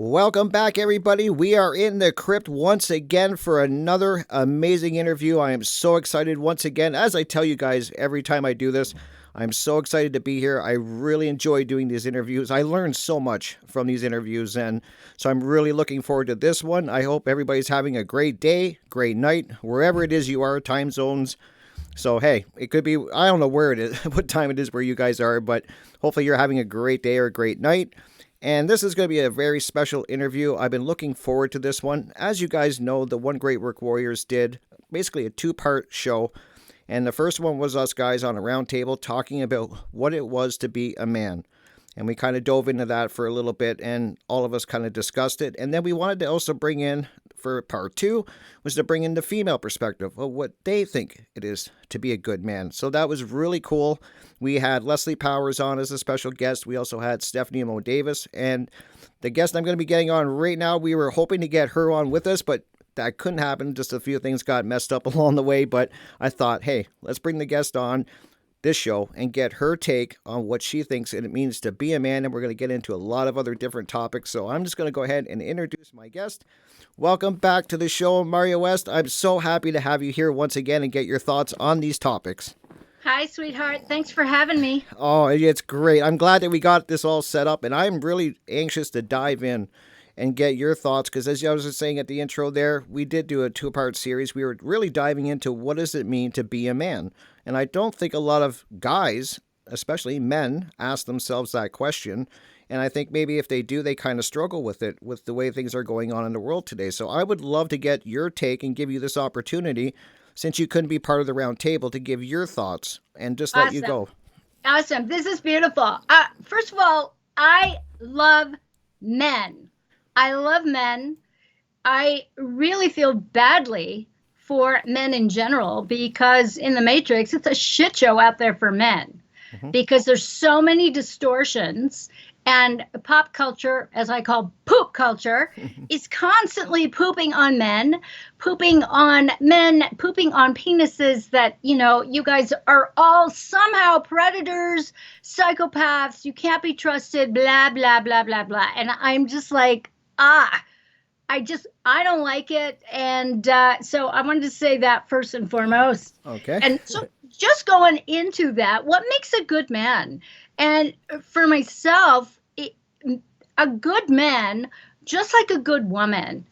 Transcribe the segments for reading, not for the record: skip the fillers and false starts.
Welcome back, everybody. We are in the crypt once again for another amazing interview. I am so excited once again. As I tell you guys every time I do this, I'm so excited to be here. I really enjoy doing these interviews. I learn so much from these interviews, and so I'm really looking forward to this one. I hope everybody's having a great day, great night, wherever it is you are, time zones. So, hey, it could be, I don't know where it is, what time it is where you guys are, but hopefully you're having a great day or a great night. And this is going to be a very special interview. I've been looking forward to this one. As you guys know, the One Great Work Warriors did basically a two-part show. And the first one was us guys on a round table talking about what it was to be a man. And we kind of dove into that for a little bit, and all of us kind of discussed it. And then we wanted to also bring in, for part two, was to bring in the female perspective of what they think it is to be a good man. So that was really cool. We had Leslie Powers on as a special guest. We also had Stephanie Mo Davis. And the guest I'm going to be getting on right now, we were hoping to get her on with us, but that couldn't happen. Just a few things got messed up along the way. But I thought, hey, let's bring the guest on this show and get her take on what she thinks it means to be a man. And we're going to get into a lot of other different topics. So I'm just going to go ahead and introduce my guest. Welcome back to the show, Marja West. I'm so happy to have you here once again and get your thoughts on these topics. Hi, sweetheart. Thanks for having me. Oh, it's great. I'm glad that we got this all set up, and I'm really anxious to dive in and get your thoughts, because as I was saying at the intro there, we did do a two-part series. We were really diving into what does it mean to be a man. And I don't think a lot of guys, especially men, ask themselves that question. And I think maybe if they do, they kind of struggle with it, with the way things are going on in the world today. So I would love to get your take and give you this opportunity, since you couldn't be part of the round table, to give your thoughts and just let you go. Awesome. This is beautiful. First of all, I love men. I love men. I really feel badly for men in general, because in the Matrix, it's a shit show out there for men, because there's so many distortions, and pop culture, as I call poop culture, is constantly pooping on men, pooping on penises that, you guys are all somehow predators, psychopaths, you can't be trusted, blah, blah, blah, blah, blah. And I'm just like, I don't like it. And so I wanted to say that first and foremost. Okay. And so just going into that, what makes a good man? And for myself, a good man, just like a good woman,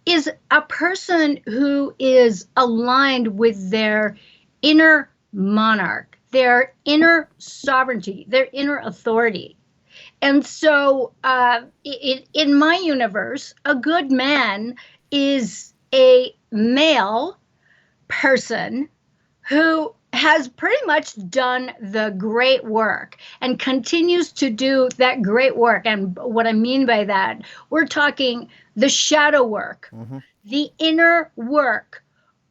is a person who is aligned with their inner monarch, their inner sovereignty, their inner authority. And so in my universe, a good man is a male person who has pretty much done the great work and continues to do that great work. And what I mean by that, we're talking the shadow work, the inner work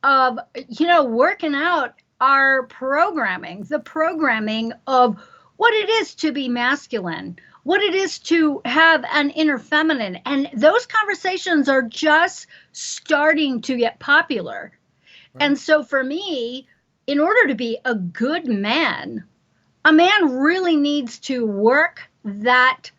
of, working out our programming, the programming of what it is to be masculine, what it is to have an inner feminine. And those conversations are just starting to get popular. Right. And so for me, in order to be a good man, a man really needs to work that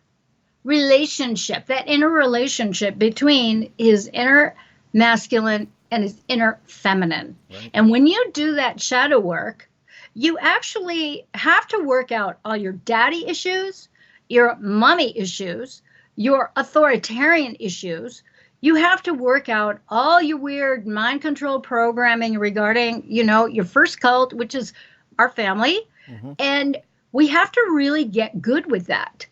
relationship, that inner relationship between his inner masculine and his inner feminine. Right. And when you do that shadow work, you actually have to work out all your daddy issues, your mommy issues, your authoritarian issues. You have to work out all your weird mind control programming regarding, your first cult, which is our family. And we have to really get good with that.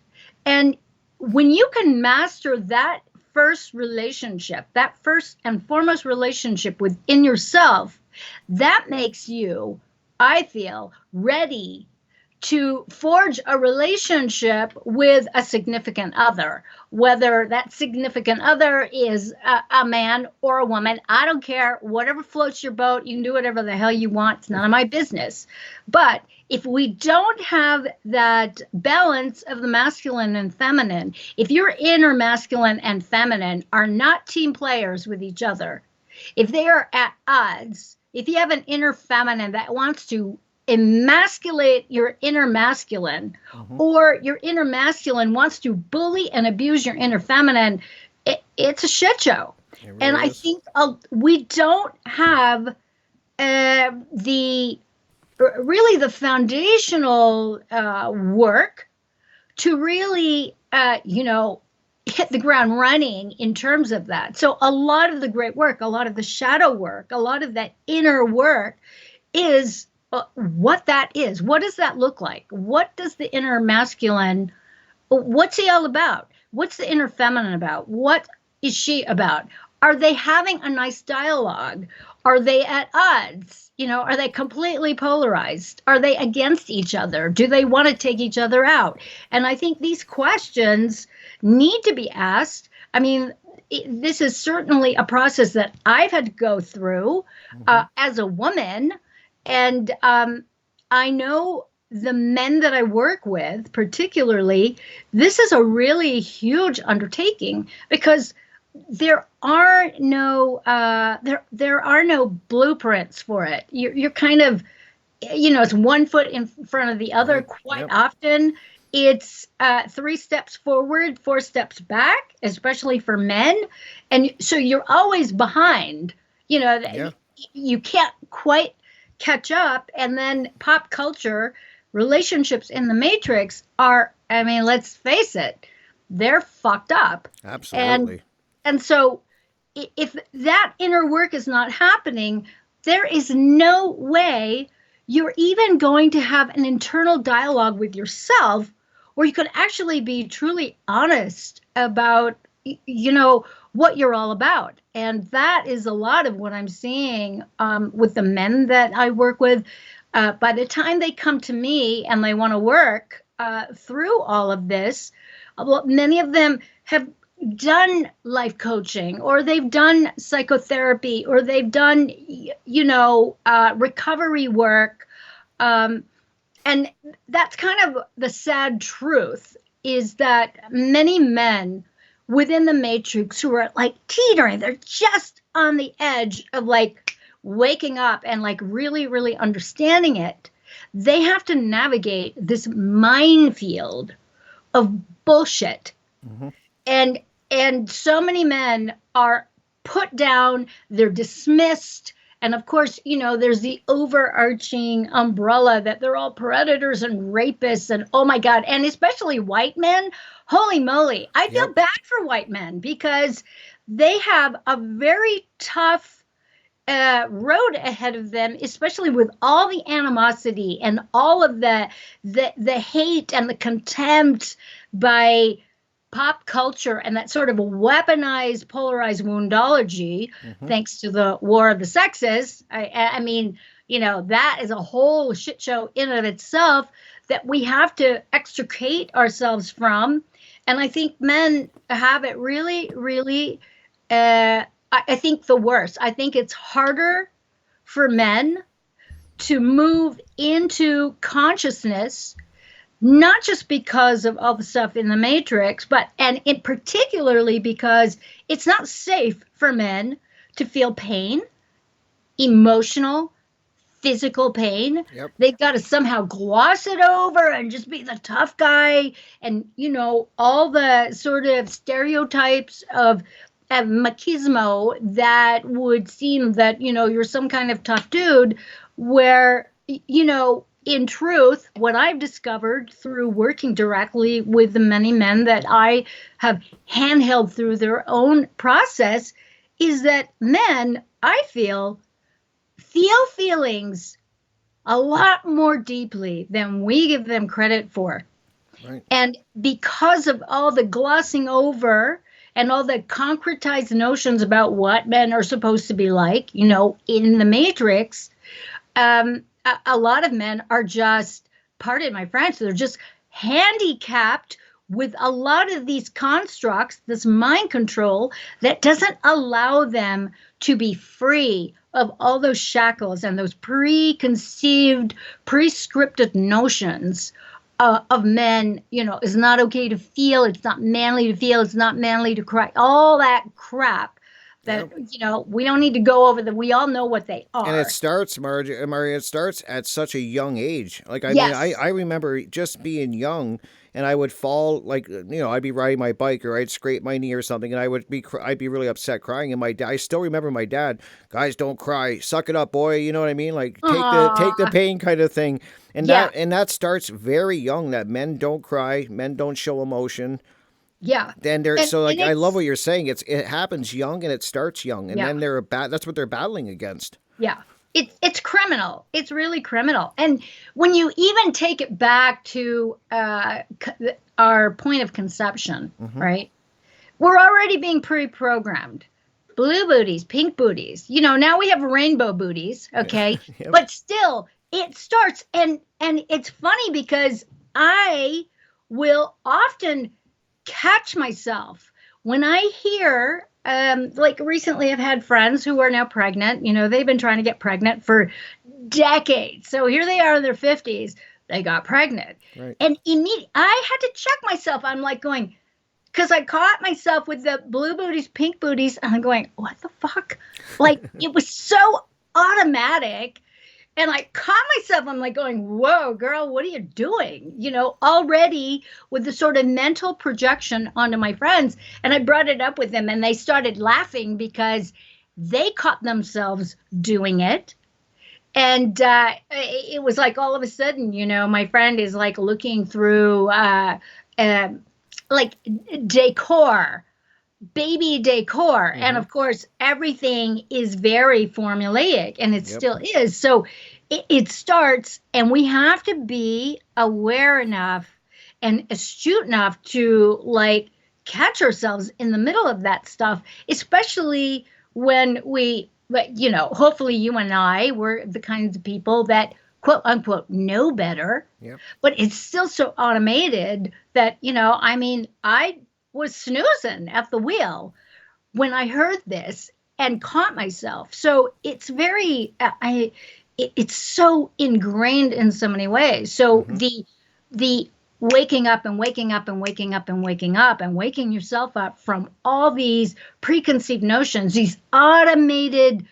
And when you can master that first relationship, that first and foremost relationship within yourself, that makes you, I feel, ready to forge a relationship with a significant other, whether that significant other is a man or a woman. I don't care. Whatever floats your boat, you can do whatever the hell you want. It's none of my business. But if we don't have that balance of the masculine and feminine, if your inner masculine and feminine are not team players with each other, if they are at odds, if you have an inner feminine that wants to emasculate your inner masculine, or your inner masculine wants to bully and abuse your inner feminine, it's a shit show. It And really I is. think we don't have the really the foundational work to really, hit the ground running in terms of that. So a lot of the great work, a lot of the shadow work, a lot of that inner work is what that is. What does that look like? What does the inner masculine, what's he all about? What's the inner feminine about? What is she about? Are they having a nice dialogue? Are they at odds? Are they completely polarized? Are they against each other? Do they want to take each other out? And I think these questions need to be asked. I mean, this is certainly a process that I've had to go through Hmm. as a woman. And I know the men that I work with, particularly, this is a really huge undertaking because there are no blueprints for it. You're kind of, it's one foot in front of the other. Right. Quite Yep. often it's 3 steps forward, 4 steps back, especially for men, and so you're always behind. Yeah. You can't quite catch up. And then pop culture, relationships in the matrix are, I mean, let's face it, they're fucked up. and Absolutely. and so if that inner work is not happening, there is no way you're even going to have an internal dialogue with yourself where you could actually be truly honest about what you're all about. And that is a lot of what I'm seeing with the men that I work with. By the time they come to me and they want to work through all of this, well, many of them have done life coaching, or they've done psychotherapy, or they've done recovery work. um, and that's kind of the sad truth, is that many men within the matrix who are like teetering, they're just on the edge of like waking up and like really really understanding it, they have to navigate this minefield of bullshit. Hmm. And and so many men are put down, they're dismissed. And of course, there's the overarching umbrella that they're all predators and rapists, and oh my god, and especially white men. Holy moly, I feel Yep. bad for white men because they have a very tough road ahead of them, especially with all the animosity and all of the hate and the contempt by pop culture and that sort of weaponized, polarized woundology, Hmm. thanks to the war of the sexes. I mean, that is a whole shit show in and of itself that we have to extricate ourselves from. And I think men have it really, really. I think the worst. I think it's harder for men to move into consciousness, not just because of all the stuff in the matrix, but and in particularly because it's not safe for men to feel pain, emotional, physical pain. Yep. They've got to somehow gloss it over and just be the tough guy, and all the sort of stereotypes of machismo that would seem that you're some kind of tough dude, where in truth, what I've discovered through working directly with the many men that I have handheld through their own process is that men, I feel feelings a lot more deeply than we give them credit for. Right. And because of all the glossing over and all the concretized notions about what men are supposed to be like, in the matrix, a lot of men are just, pardon my French, they're just handicapped with a lot of these constructs, this mind control that doesn't allow them to be free of all those shackles and those preconceived, prescripted notions of men. It's not okay to feel, it's not manly to feel, it's not manly to cry, all that crap that, Yep. we don't need to go over the, we all know what they And it are. starts, Maria, it starts at such a young age. Like, I mean, Yes. I remember just being young and I would fall, like, I'd be riding my bike or I'd scrape my knee or something and I'd be really upset crying. And my dad, I still remember my dad, guys, don't cry, suck it up, boy. You know what I mean? Like, take the Aw. pain kind of thing. Yeah. And that starts very young, that men don't cry, men don't show emotion. Yeah. Then they're, And so like, I love what it's, you're saying. It happens young and it starts young. And yeah. then that's what they're battling against. Yeah. It's criminal. It's really criminal. And when you even take it back to our point of conception, Hmm. right? We're already being pre-programmed. Blue booties, pink booties. Now we have rainbow booties, Yeah. okay? Yep. But still, it starts, and it's funny because I will often catch myself when I hear, like recently I've had friends who are now pregnant. They've been trying to get pregnant for decades. So here they are in their 50s, they got pregnant. Right. And immediately I had to check myself. I'm like going, because I caught myself with the blue booties, pink booties, and I'm going, what the fuck? Like, it was so automatic. And I caught myself, I'm like going, whoa, girl, what are you doing? Already with the sort of mental projection onto my friends. And I brought it up with them, and they started laughing because they caught themselves doing it. And it was like all of a sudden, my friend is like looking through uh, like decor, baby decor. And Hmm. of course, everything is very formulaic, and it Yep. still is. So it starts, and we have to be aware enough and astute enough to like catch ourselves in the middle of that stuff, especially when hopefully you and I were the kinds of people that quote unquote know better, Yep. but it's still so automated that, I mean, I was snoozing at the wheel when I heard this and caught myself. So it's very, it's so ingrained in so many ways. So Hmm. the waking up and waking up and waking up and waking up and waking yourself up from all these preconceived notions, these automated,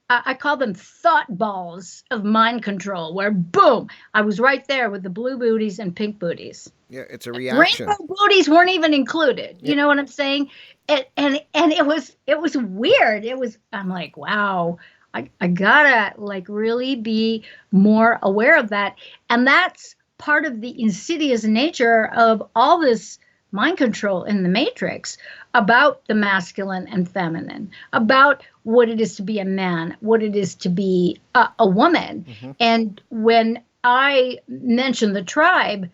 I call them thought balls of mind control, where boom, I was right there with the blue booties and pink booties. Yeah, it's a Rainbow reaction. booties weren't even included. You Yep. know what I'm saying? And it was weird. I'm like, wow, I gotta like really be more aware of that. And that's part of the insidious nature of all this mind control in the Matrix about the masculine and feminine, about what it is to be a man, what it is to be a woman. Hmm. And when I mention the tribe,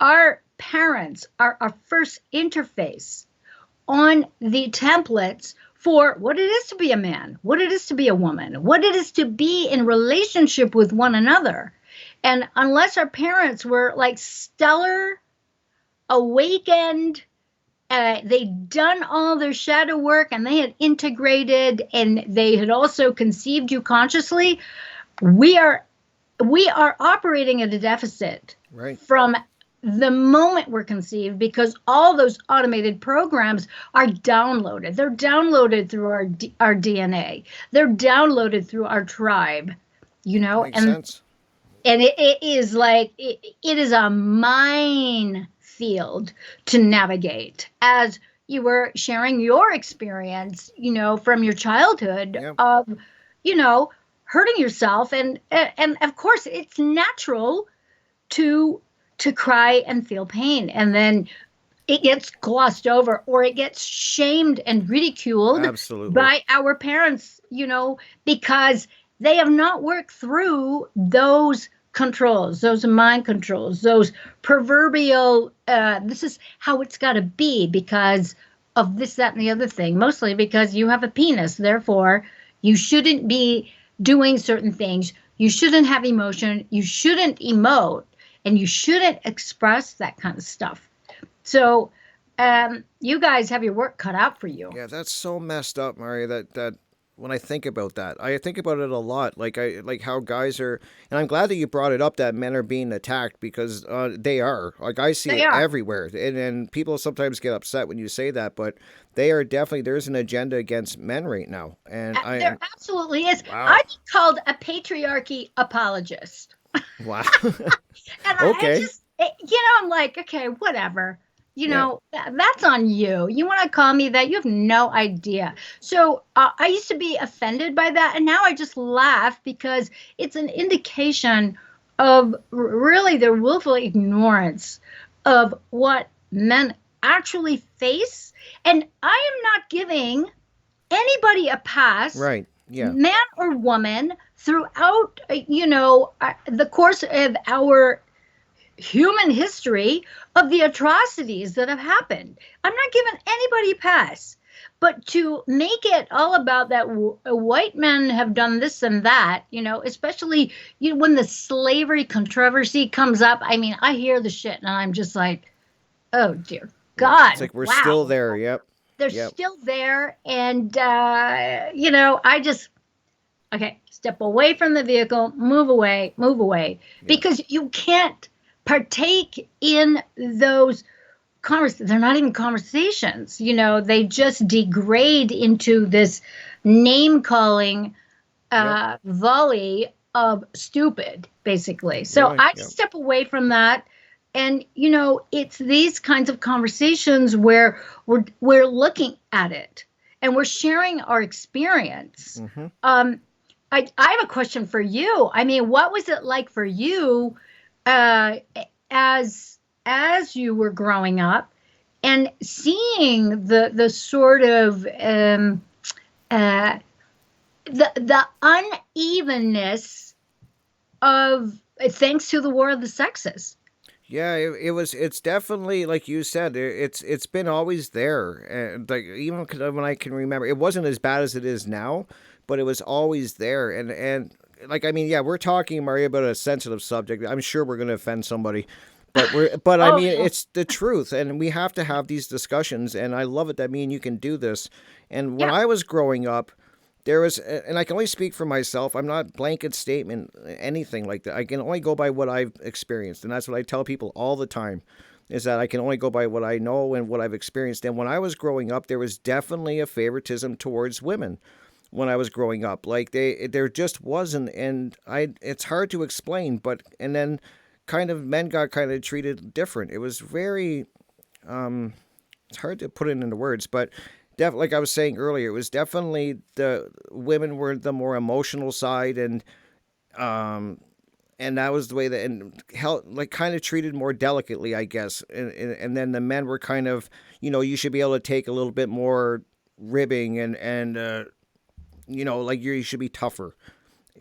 our parents are our first interface on the templates for what it is to be a man, what it is to be a woman, what it is to be in relationship with one another. And unless our parents were like stellar, awakened, they'd done all their shadow work and they had integrated and they had also conceived you consciously, we are we are operating at a deficit Right. from the moment we're conceived, because all those automated programs are downloaded. They're downloaded through our DNA. They're downloaded through our tribe, Makes and sense. it is like it is a minefield to navigate, as you were sharing your experience, from your childhood Yep. of, you know, hurting yourself, and of course it's natural to cry and feel pain, and then it gets glossed over or it gets shamed and ridiculed Absolutely. by our parents, because they have not worked through those controls, those mind controls, those proverbial, this is how it's got to be because of this, that, and the other thing, mostly because you have a penis. Therefore, you shouldn't be doing certain things. You shouldn't have emotion. You shouldn't emote, and you shouldn't express that kind of stuff. So, you guys have your work cut out for you. Yeah, that's so messed up, Maria. That when I think about that. I think about it a lot. Like how guys are, and I'm glad that you brought it up that men are being attacked because they are. Like I see They it are. everywhere, and people sometimes get upset when you say that, but they are definitely there's an agenda against men right now, and There absolutely is. wow, I'm called a patriarchy apologist. wow, And I okay, just, I'm like, okay, whatever. yeah, That's on you. You want to call me that? You have no idea. So I used to be offended by that. And now I just laugh because it's an indication of really their willful ignorance of what men actually face. And I am not giving anybody a pass, right, yeah, man or woman, throughout the course of our human history of the atrocities that have happened. I'm not giving anybody a pass. But to make it all about that white men have done this and that, especially when the slavery controversy comes up, I mean, I hear the shit and I'm just like, oh dear yeah. It's God, like we're still wow. there. Yep, They're yep, still there. And, I just, okay, step away from the vehicle, move away, yeah, because you can't partake in those they're not even conversations. They just degrade into this name calling yep, volley of stupid, basically. So really, I yep, just step away from that. And it's these kinds of conversations where we're looking at it and we're sharing our experience. mm-hmm. I have a question for you. I mean, what was it like for you uh, as you were growing up and seeing the sort of uh, the unevenness of thanks to the war of the sexes. Yeah, it was. It's definitely like you said. It's been always there, and like even when I can remember, it wasn't as bad as it is now, but it was always there. And like I mean, yeah, we're talking Maria about a sensitive subject. I'm sure we're going to offend somebody, but I Oh mean, yeah, it's the truth, and we have to have these discussions. And I love it that me and you can do this. And when yeah, I was growing up, there was, and I can only speak for myself. I'm not blanket statement anything like that. I can only go by what I've experienced, and that's what I tell people all the time. Is that I can only go by what I know and what I've experienced. And when I was growing up, there was definitely a favoritism towards women. When I was growing up, like there just wasn't, and it's hard to explain. But and then, kind of men got kind of treated different. It was very, it's hard to put it into words, but like I was saying earlier, it was definitely the women were the more emotional side, um, and that was the way that and held like kind of treated more delicately, I guess. And then the men were kind of, you should be able to take a little bit more ribbing and like you should be tougher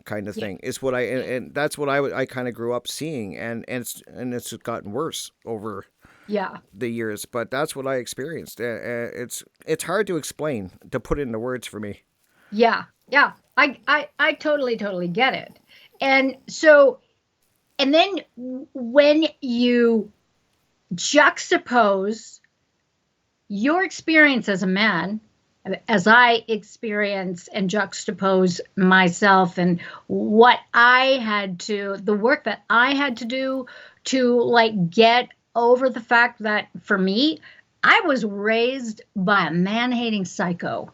kind of yeah, thing is what I yeah, and that's what I kind of grew up seeing and it's gotten worse over yeah, the years, but that's what I experienced. It's hard to explain, to put into words for me. yeah, yeah. I totally get it. And so, and then when you juxtapose your experience as a man, as I experience and juxtapose myself and what I had to, the work that I had to do to like get over the fact that for me, I was raised by a man hating psycho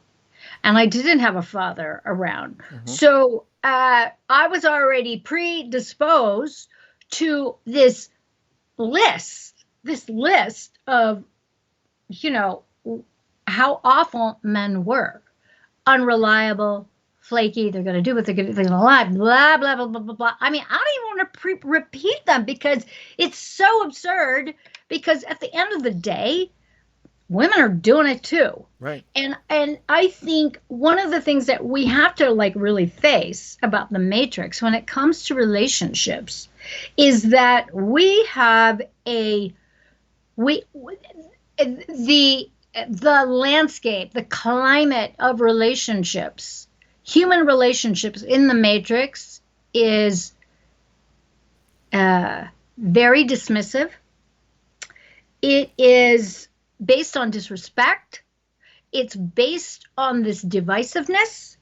and I didn't have a father around. Hmm. So I was already predisposed to this list of, you know, how awful men were. Unreliable, flaky, they're going to do what they're going to lie, blah, blah, blah, blah, blah, blah. I mean, I don't even want to repeat them because it's so absurd because at the end of the day, women are doing it too. Right. And I think one of the things that we have to like really face about the matrix when it comes to relationships is that we have a we the landscape, the climate of relationships, human relationships in the matrix is very dismissive. It is based on disrespect. It's based on this divisiveness.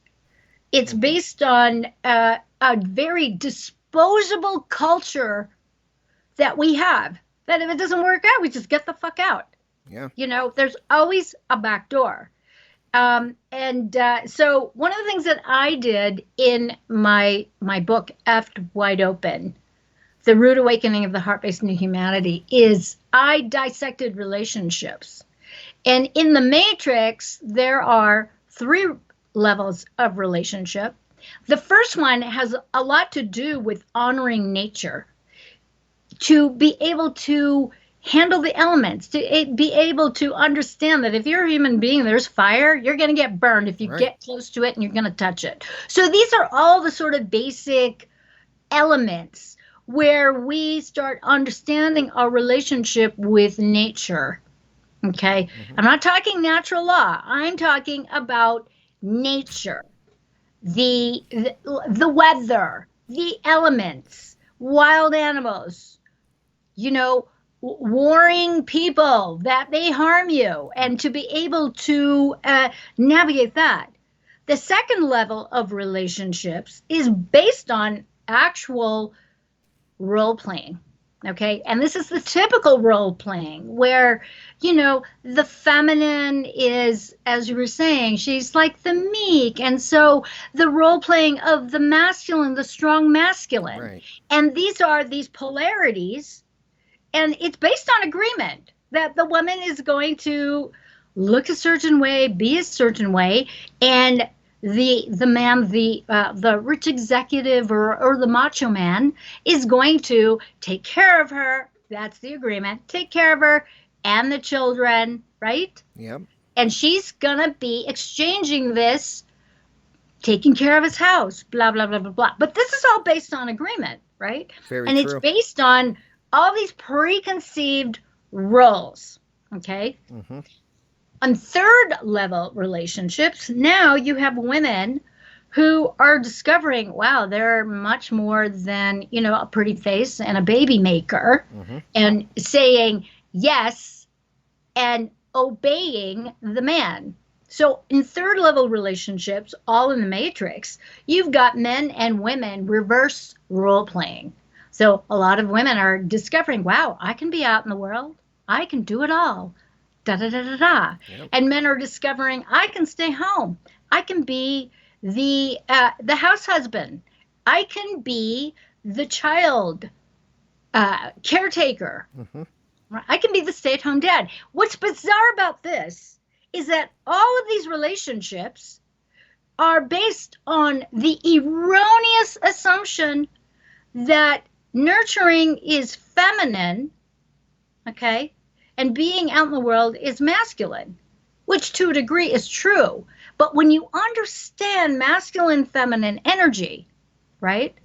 It's based on a very disposable culture that we have. That if it doesn't work out, we just get the fuck out. Yeah. There's always a back door. So one of the things that I did in my book, Effed Wide Open, The Rude Awakening of the Heart-Based New Humanity, is I dissected relationships. And in the Matrix, there are 3 levels of relationship. The first one has a lot to do with honoring nature, to be able to handle the elements, to be able to understand that if you're a human being, there's fire, you're going to get burned if you get close to it and you're going to touch it. So these are all the sort of basic elements where we start understanding our relationship with nature. Okay. I'm not talking natural law. I'm talking about nature, the weather, the elements, wild animals, warring people that may harm you, and to be able to navigate that. The second level of relationships is based on actual role playing. Okay. And this is the typical role playing where, the feminine is, as you were saying, she's like the meek. And so the role playing of the masculine, the strong masculine. Right. And these are these polarities. And it's based on agreement that the woman is going to look a certain way, be a certain way, and the man, the rich executive or the macho man is going to take care of her. That's the agreement. Take care of her and the children, right? Yep. And she's gonna be exchanging this, taking care of his house, blah blah blah blah blah. But this is all based on agreement, right? Very and true. It's based on all these preconceived roles. Okay. On third level relationships, now you have women who are discovering, wow, they're much more than, a pretty face and a baby maker, and saying yes and obeying the man. So in third level relationships, all in the Matrix, you've got men and women reverse role playing. So a lot of women are discovering, wow, I can be out in the world. I can do it all. Da da da da da. Yep. And men are discovering, I can stay home. I can be the house husband. I can be the child caretaker. I can be the stay-at-home dad. What's bizarre about this is that all of these relationships are based on the erroneous assumption that nurturing is feminine, okay, and being out in the world is masculine, which to a degree is true. But when you understand masculine, feminine energy, right?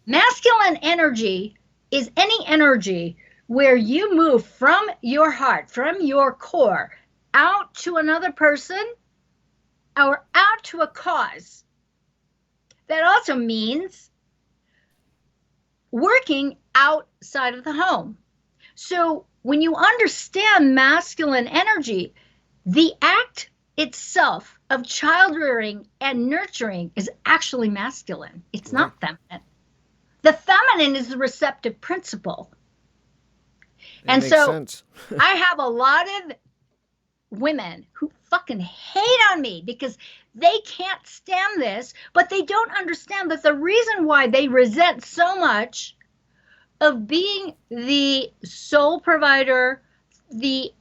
Masculine energy is any energy where you move from your heart, from your core, out to another person or out to a cause. That also means working outside of the home. So when you understand masculine energy, the act itself of child rearing and nurturing is actually masculine. It's not feminine. The feminine is the receptive principle. That makes sense. I have a lot of women who fucking hate on me because they can't stand this, but they don't understand that the reason why they resent so much of being the sole provider, the,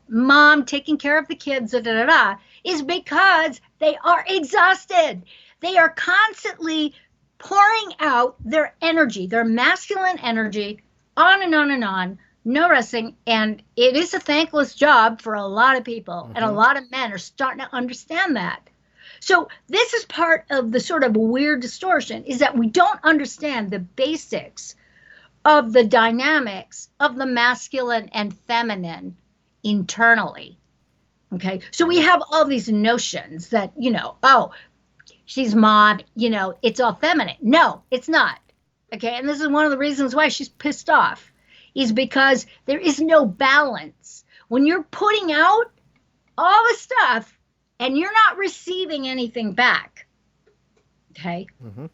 mom taking care of the kids, is because they are exhausted. They are constantly pouring out their energy, their masculine energy, on and on and on, no resting. And it is a thankless job for a lot of people. And a lot of men are starting to understand that. So this is part of the sort of weird distortion, is that we don't understand the basics of the dynamics of the masculine and feminine internally. Okay. So we have all these notions that, oh, she's mom, it's all feminine. No, it's not. Okay. And this is one of the reasons why she's pissed off, is because there is no balance. When you're putting out all the stuff and you're not receiving anything back, Okay. Hmm.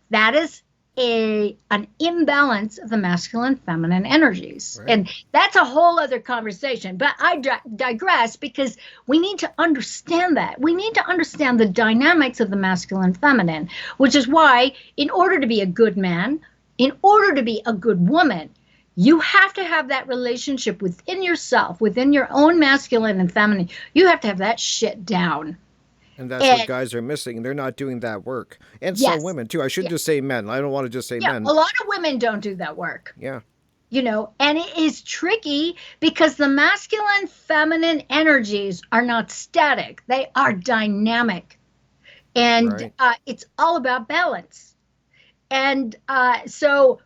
That is an imbalance of the masculine feminine energies. Right. And that's a whole other conversation. But I digress because we need to understand that. We need to understand the dynamics of the masculine feminine, which is why, in order to be a good man, in order to be a good woman, you have to have that relationship within yourself, within your own masculine and feminine. You have to have that shit down. And that's what And guys are missing. They're not doing that work. And some yes, women, too. I shouldn't yeah, just say men. I don't want to just say yeah, men. a lot of women don't do that work. Yeah. And it is tricky because the masculine feminine energies are not static, they are dynamic, and Right. it's all about balance. And so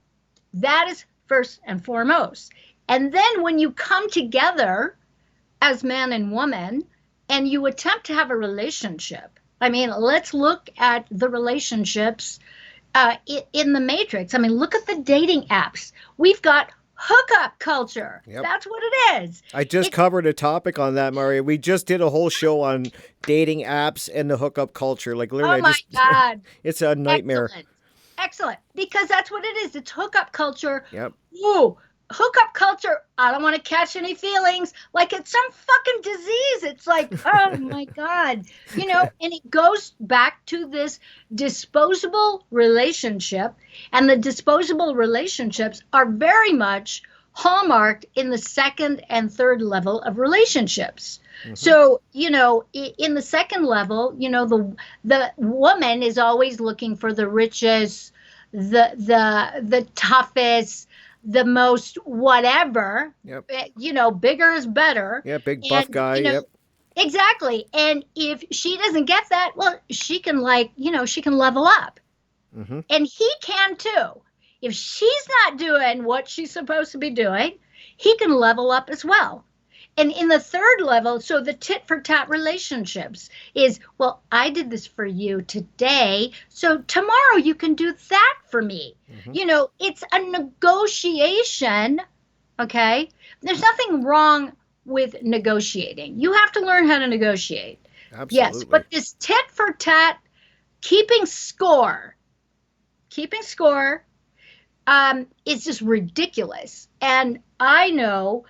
that is first and foremost. And then when you come together as man and woman and you attempt to have a relationship, I mean, let's look at the relationships in the matrix. I mean, look at the dating apps. We've got hookup culture. Yep. That's what it is. I just It's covered a topic on that, Maria. We just did a whole show on dating apps and the hookup culture. Like Oh literally, I my just God. it's a nightmare. Excellent. Excellent. Because that's what it is. It's hookup culture. Yep. Ooh, hookup culture. I don't want to catch any feelings. Like it's some fucking disease. It's like, oh my God. And it goes back to this disposable relationship. And the disposable relationships are very much hallmarked in the second and third level of relationships. Hmm. So, in the second level, the woman is always looking for the richest, the toughest, the most whatever. Yep. Bigger is better. Yeah. Big buff And guy. Yep. exactly. And if she doesn't get that, well, she can she can level up. Hmm. And he can too. If she's not doing what she's supposed to be doing, he can level up as well. And in the third level, so the tit for tat relationships is, well, I did this for you today, so tomorrow you can do that for me. Hmm. It's a negotiation, okay? There's nothing wrong with negotiating. You have to learn how to negotiate. Yes, Absolutely. but this tit for tat, keeping score, keeping score, is just ridiculous. And I know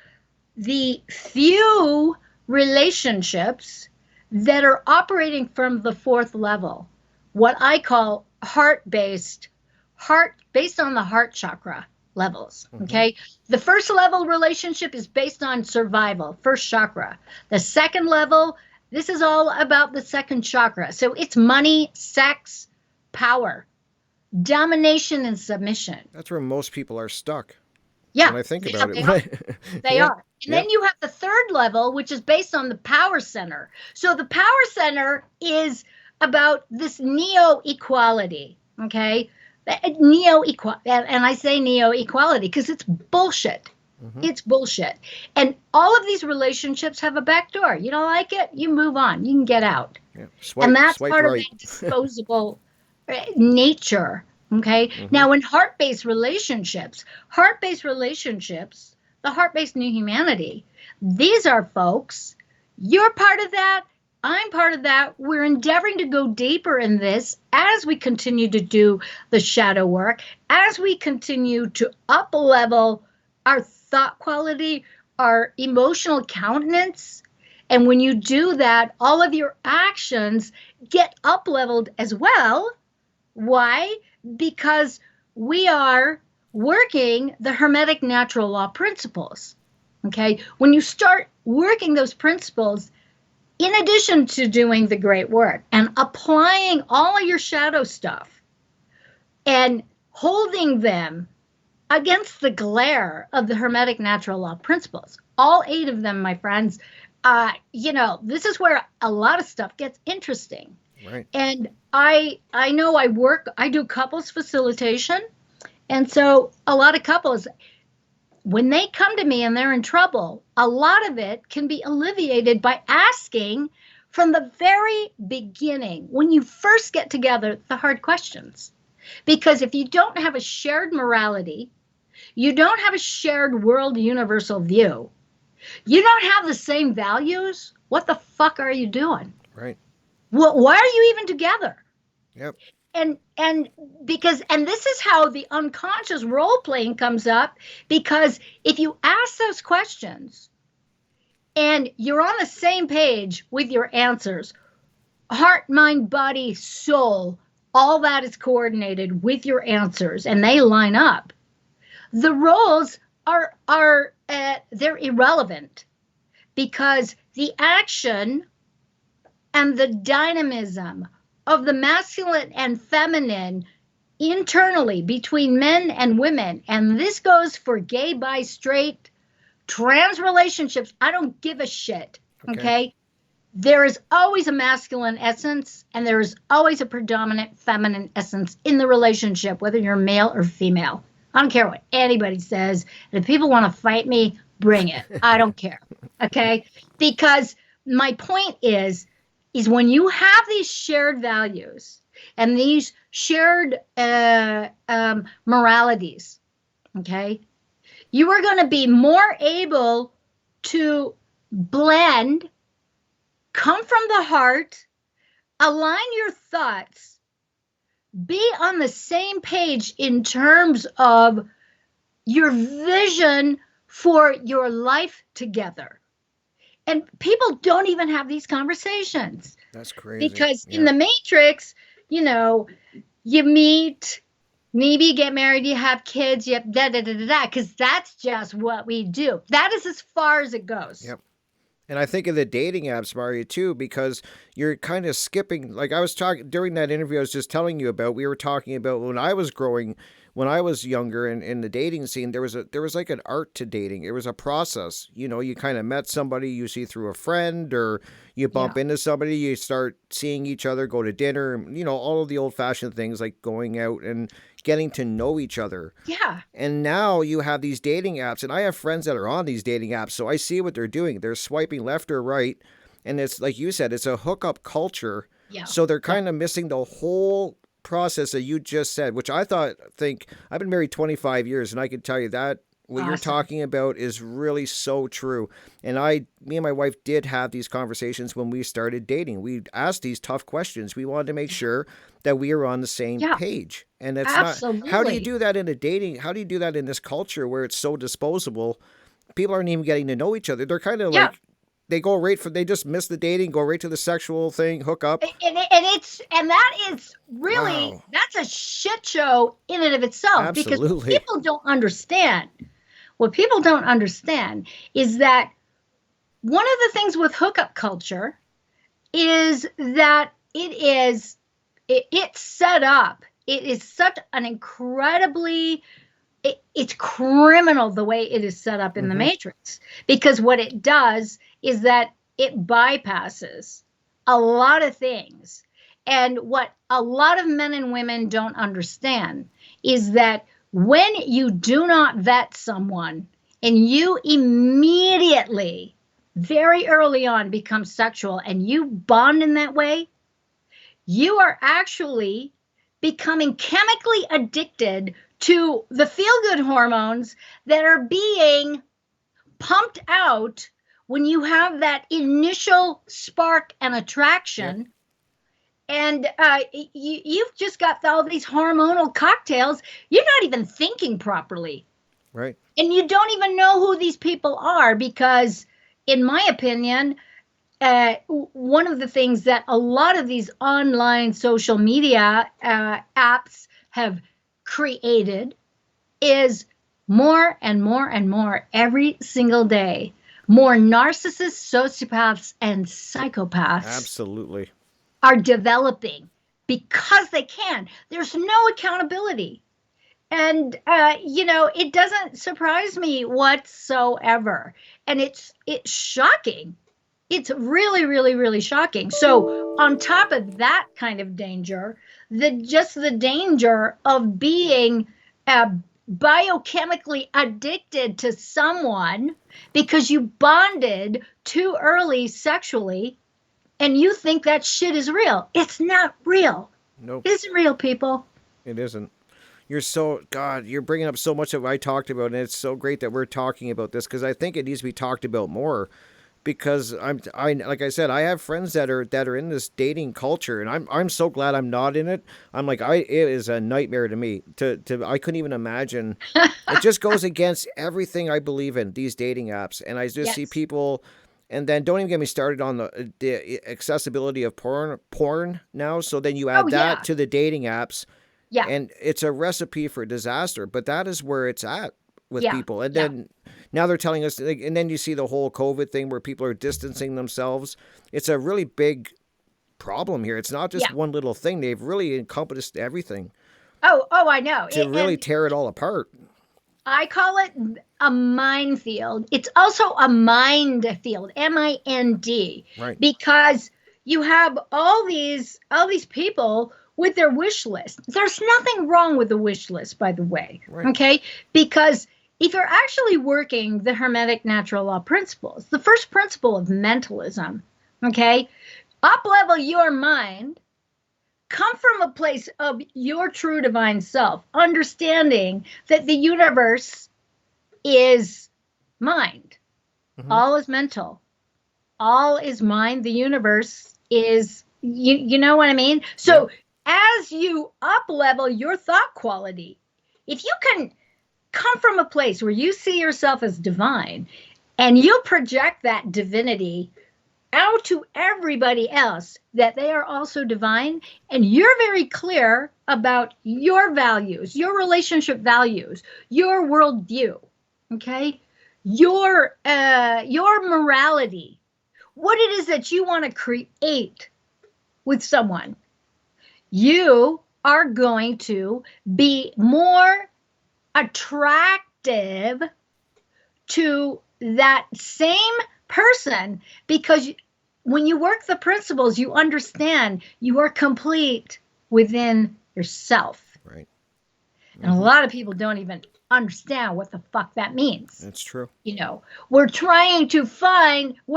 the few relationships that are operating from the fourth level, what I call heart based on the heart chakra levels. Hmm. Okay. The first level relationship is based on survival, first chakra. The second level, this is all about the second chakra. So it's money, sex, power, domination, and submission. That's where most people are stuck. Yeah, When I think yeah, about it. they are. They Yeah. are. And then Yep. you have the third level, which is based on the power center. So the power center is about this neo equality. Okay. Neo equal, and I say neo equality because it's bullshit. Hmm. It's bullshit. And all of these relationships have a back door. You don't like it, you move on. You can get out. Yeah. And Swipe. that's Swipe part of right. that disposable nature. Okay. Hmm. Now, in heart based relationships, the heart based new humanity, these are folks, you're part of that. I'm part of that. We're endeavoring to go deeper in this as we continue to do the shadow work, as we continue to up level our thought quality, our emotional countenance. And when you do that, all of your actions get up leveled as well. Why? Because we are working the Hermetic natural law principles. Okay. When you start working those principles, in addition to doing the great work and applying all of your shadow stuff and holding them against the glare of the Hermetic natural law principles, all 8 of them, my friends, this is where a lot of stuff gets interesting. Right. And I know I do couples facilitation. And so a lot of couples, when they come to me and they're in trouble, a lot of it can be alleviated by asking from the very beginning, when you first get together, the hard questions. Because if you don't have a shared morality, you don't have a shared world universal view, you don't have the same values, what the fuck are you doing? Right. Well, why are you even together? Yep. And because and this is how the unconscious role playing comes up, because if you ask those questions and you're on the same page with your answers, heart, mind, body, soul, all that is coordinated with your answers and they line up, the roles are they're irrelevant, because the action and the dynamism of the masculine and feminine internally between men and women, and this goes for gay, bi, straight, trans relationships, I don't give a shit. Okay. Okay, there is always a masculine essence and there is always a predominant feminine essence in the relationship, whether you're male or female. I don't care what anybody says. And if people want to fight me, bring it. I don't care. Okay? Because my point is when you have these shared values and these shared moralities, okay, you are going to be more able to blend, come from the heart, align your thoughts, be on the same page in terms of your vision for your life together. And people don't even have these conversations That's crazy. because in Yeah. the Matrix, you know, you meet, maybe you get married, you have kids, you have da da da da da, because that's just what we do. That is as far as it goes. Yep. And I think of the dating apps, Mario, too, because you're kind of skipping. Like I was talking during that interview, I was just telling you about. We were talking about when I was growing, when I was younger, and in the dating scene, there was like an art to dating. It was a process. You know, you kind of met somebody, usually through a friend, or you bump Yeah. into somebody, you start seeing each other, go to dinner. You know, all of the old fashioned things like going out and getting to know each other. Yeah. And now you have these dating apps, and I have friends that are on these dating apps, so I see what they're doing. They're swiping left or right, and it's like you said, it's a hookup culture. Yeah. So they're Yeah. kind of missing the whole process that you just said, which think I've been married 25 years, and I can tell you that what you're Awesome. talking about is really so true. And me and my wife did have these conversations when we started dating. We asked these tough questions. We wanted to make sure that we are on the same Yeah. page. And it's not, how do you Absolutely. do that in a dating? How do you do that in this culture where it's so disposable? People aren't even getting to know each other. They're kind of Yeah. like, they just miss the dating, go right to the sexual thing, hook up. And that is really, Wow. that's a shit show in and of itself, because Absolutely. people don't understand. What people don't understand is that one of the things with hookup culture is that it's set up. It is such an incredibly, it's criminal the way it is set up in the Mm-hmm. Matrix, because what it does is that it bypasses a lot of things. And what a lot of men and women don't understand is that when you do not vet someone and you immediately, very early on, become sexual and you bond in that way, you are actually becoming chemically addicted to the feel good hormones that are being pumped out when you have that initial spark and Yep. attraction. And you've just got all these hormonal cocktails. You're not even thinking properly. Right. And you don't even know who these people are, because, in my opinion, one of the things that a lot of these online social media apps have created is more and more and more every single day. More narcissists, sociopaths, and psychopaths Absolutely. are developing because they can. There's no accountability. And it doesn't surprise me whatsoever. And it's shocking. It's really, really, really shocking. So on top of that kind of danger, the danger of being uh, biochemically addicted to someone because you bonded too early sexually, and you think that shit is real. It's not real. Nope. It isn't real, people. It isn't. God, you're bringing up so much of what I talked about, and it's so great that we're talking about this because I think it needs to be talked about more. because I like I said, I have friends that are in this dating culture, and I'm so glad I'm not in it. I'm like, it is a nightmare to me. To I couldn't even imagine. It just goes against everything I believe in, these dating apps, and I just see Yes. people. And then don't even get me started on the accessibility of porn now. So then you Oh add that yeah. to the dating apps, Yeah. and it's a recipe for disaster. But that is where it's at with Yeah. people. And Yeah. then now they're telling us, and then you see the whole COVID thing where people are distancing themselves. It's a really big problem here. It's not just Yeah. one little thing. They've really encompassed everything Oh, I know. to really And tear it all apart. I call it a minefield. It's also a mind field, MIND, Right. because you have all these people with their wish list. There's nothing wrong with the wish list, by the way. Right. Okay? Because if you're actually working the Hermetic natural law principles, the first principle of mentalism, okay, up level your mind, come from a place of your true divine self, understanding that the universe is mind. Mm-hmm. All is mental. All is mind. The universe is, you know what I mean? Yeah. So as you up level your thought quality, if you can come from a place where you see yourself as divine and you project that divinity out to everybody else that they are also divine, and you're very clear about your values, your relationship values, your worldview, okay, your morality, what it is that you want to create with someone, you are going to be more attractive to that same person, because when you work the principles, you understand you are complete within yourself. Right. And a lot of people don't even understand what the fuck that means. That's true. We're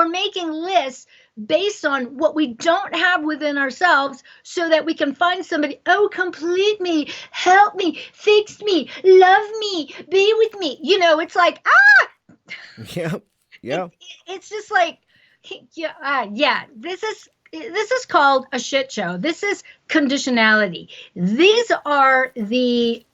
making lists based on what we don't have within ourselves so that we can find somebody, oh, complete me, help me, fix me, love me, be with me. It's like, Yeah. Yeah. it's just like, yeah, this is called a shit show. This is conditionality. These are the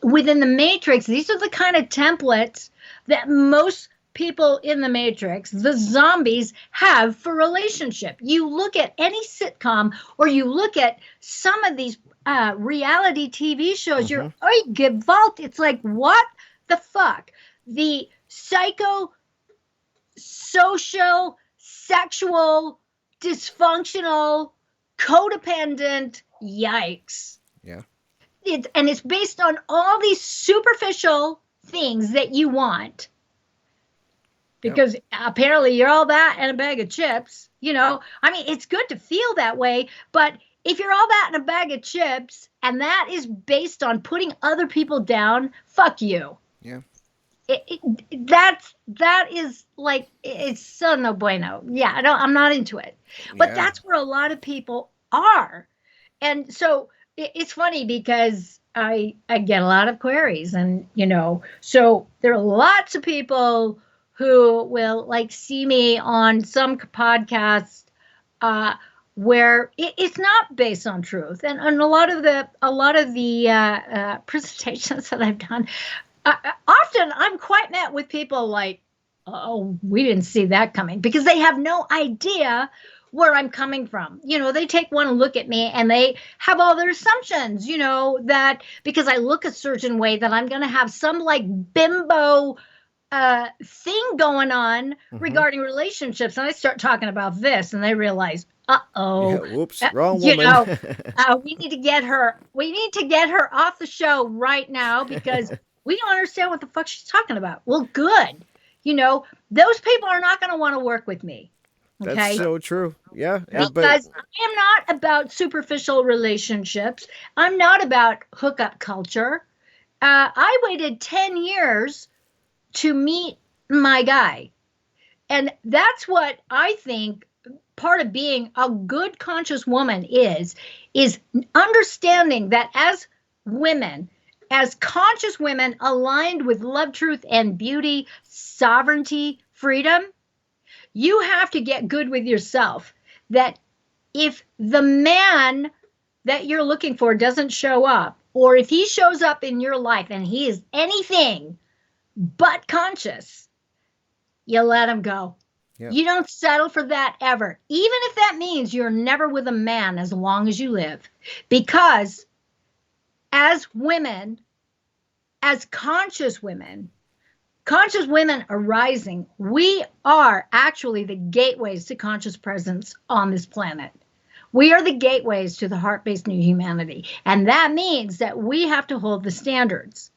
within the matrix, these are the kind of templates that most people in the matrix, the zombies, have for relationship. You look at any sitcom, or you look at some of these reality TV shows, Mm-hmm. Gewalt, it's like, what the fuck? The psycho, social, sexual, dysfunctional, codependent, yikes. Yeah. And it's based on all these superficial things that you want, because apparently you're all that and a bag of chips. I mean, it's good to feel that way, but if you're all that and a bag of chips, and that is based on putting other people down, fuck you. Yeah. That is like, it's so no bueno. Yeah, I'm not into it. But Yeah. that's where a lot of people are. And so it's funny because I get a lot of queries, and so there are lots of people who will like see me on some podcast where it's not based on truth, and a lot of the presentations that I've done, often I'm quite met with people like, oh, we didn't see that coming, because they have no idea where I'm coming from. They take one look at me and they have all their assumptions, that because I look a certain way that I'm going to have some like bimbo thing going on regarding relationships. And I start talking about this and they realize, uh-oh. Yeah, whoops, wrong woman. We need to get her off the show right now, because we don't understand what the fuck she's talking about. Well, good. Those people are not going to want to work with me. Okay? That's so true. Yeah. Because I am not about superficial relationships. I'm not about hookup culture. I waited 10 years to meet my guy. And that's what I think part of being a good conscious woman is understanding that as women, as conscious women aligned with love, truth, and beauty, sovereignty, freedom, You have to get good with yourself. That if the man that you're looking for doesn't show up, or if he shows up in your life and he is anything but conscious, you let him go. Yeah. You don't settle for that ever, even if that means you're never with a man as long as you live. Because as women, as conscious women arising, we are actually the gateways to conscious presence on this planet. We are the gateways to the heart-based new humanity. And that means that we have to hold the standards.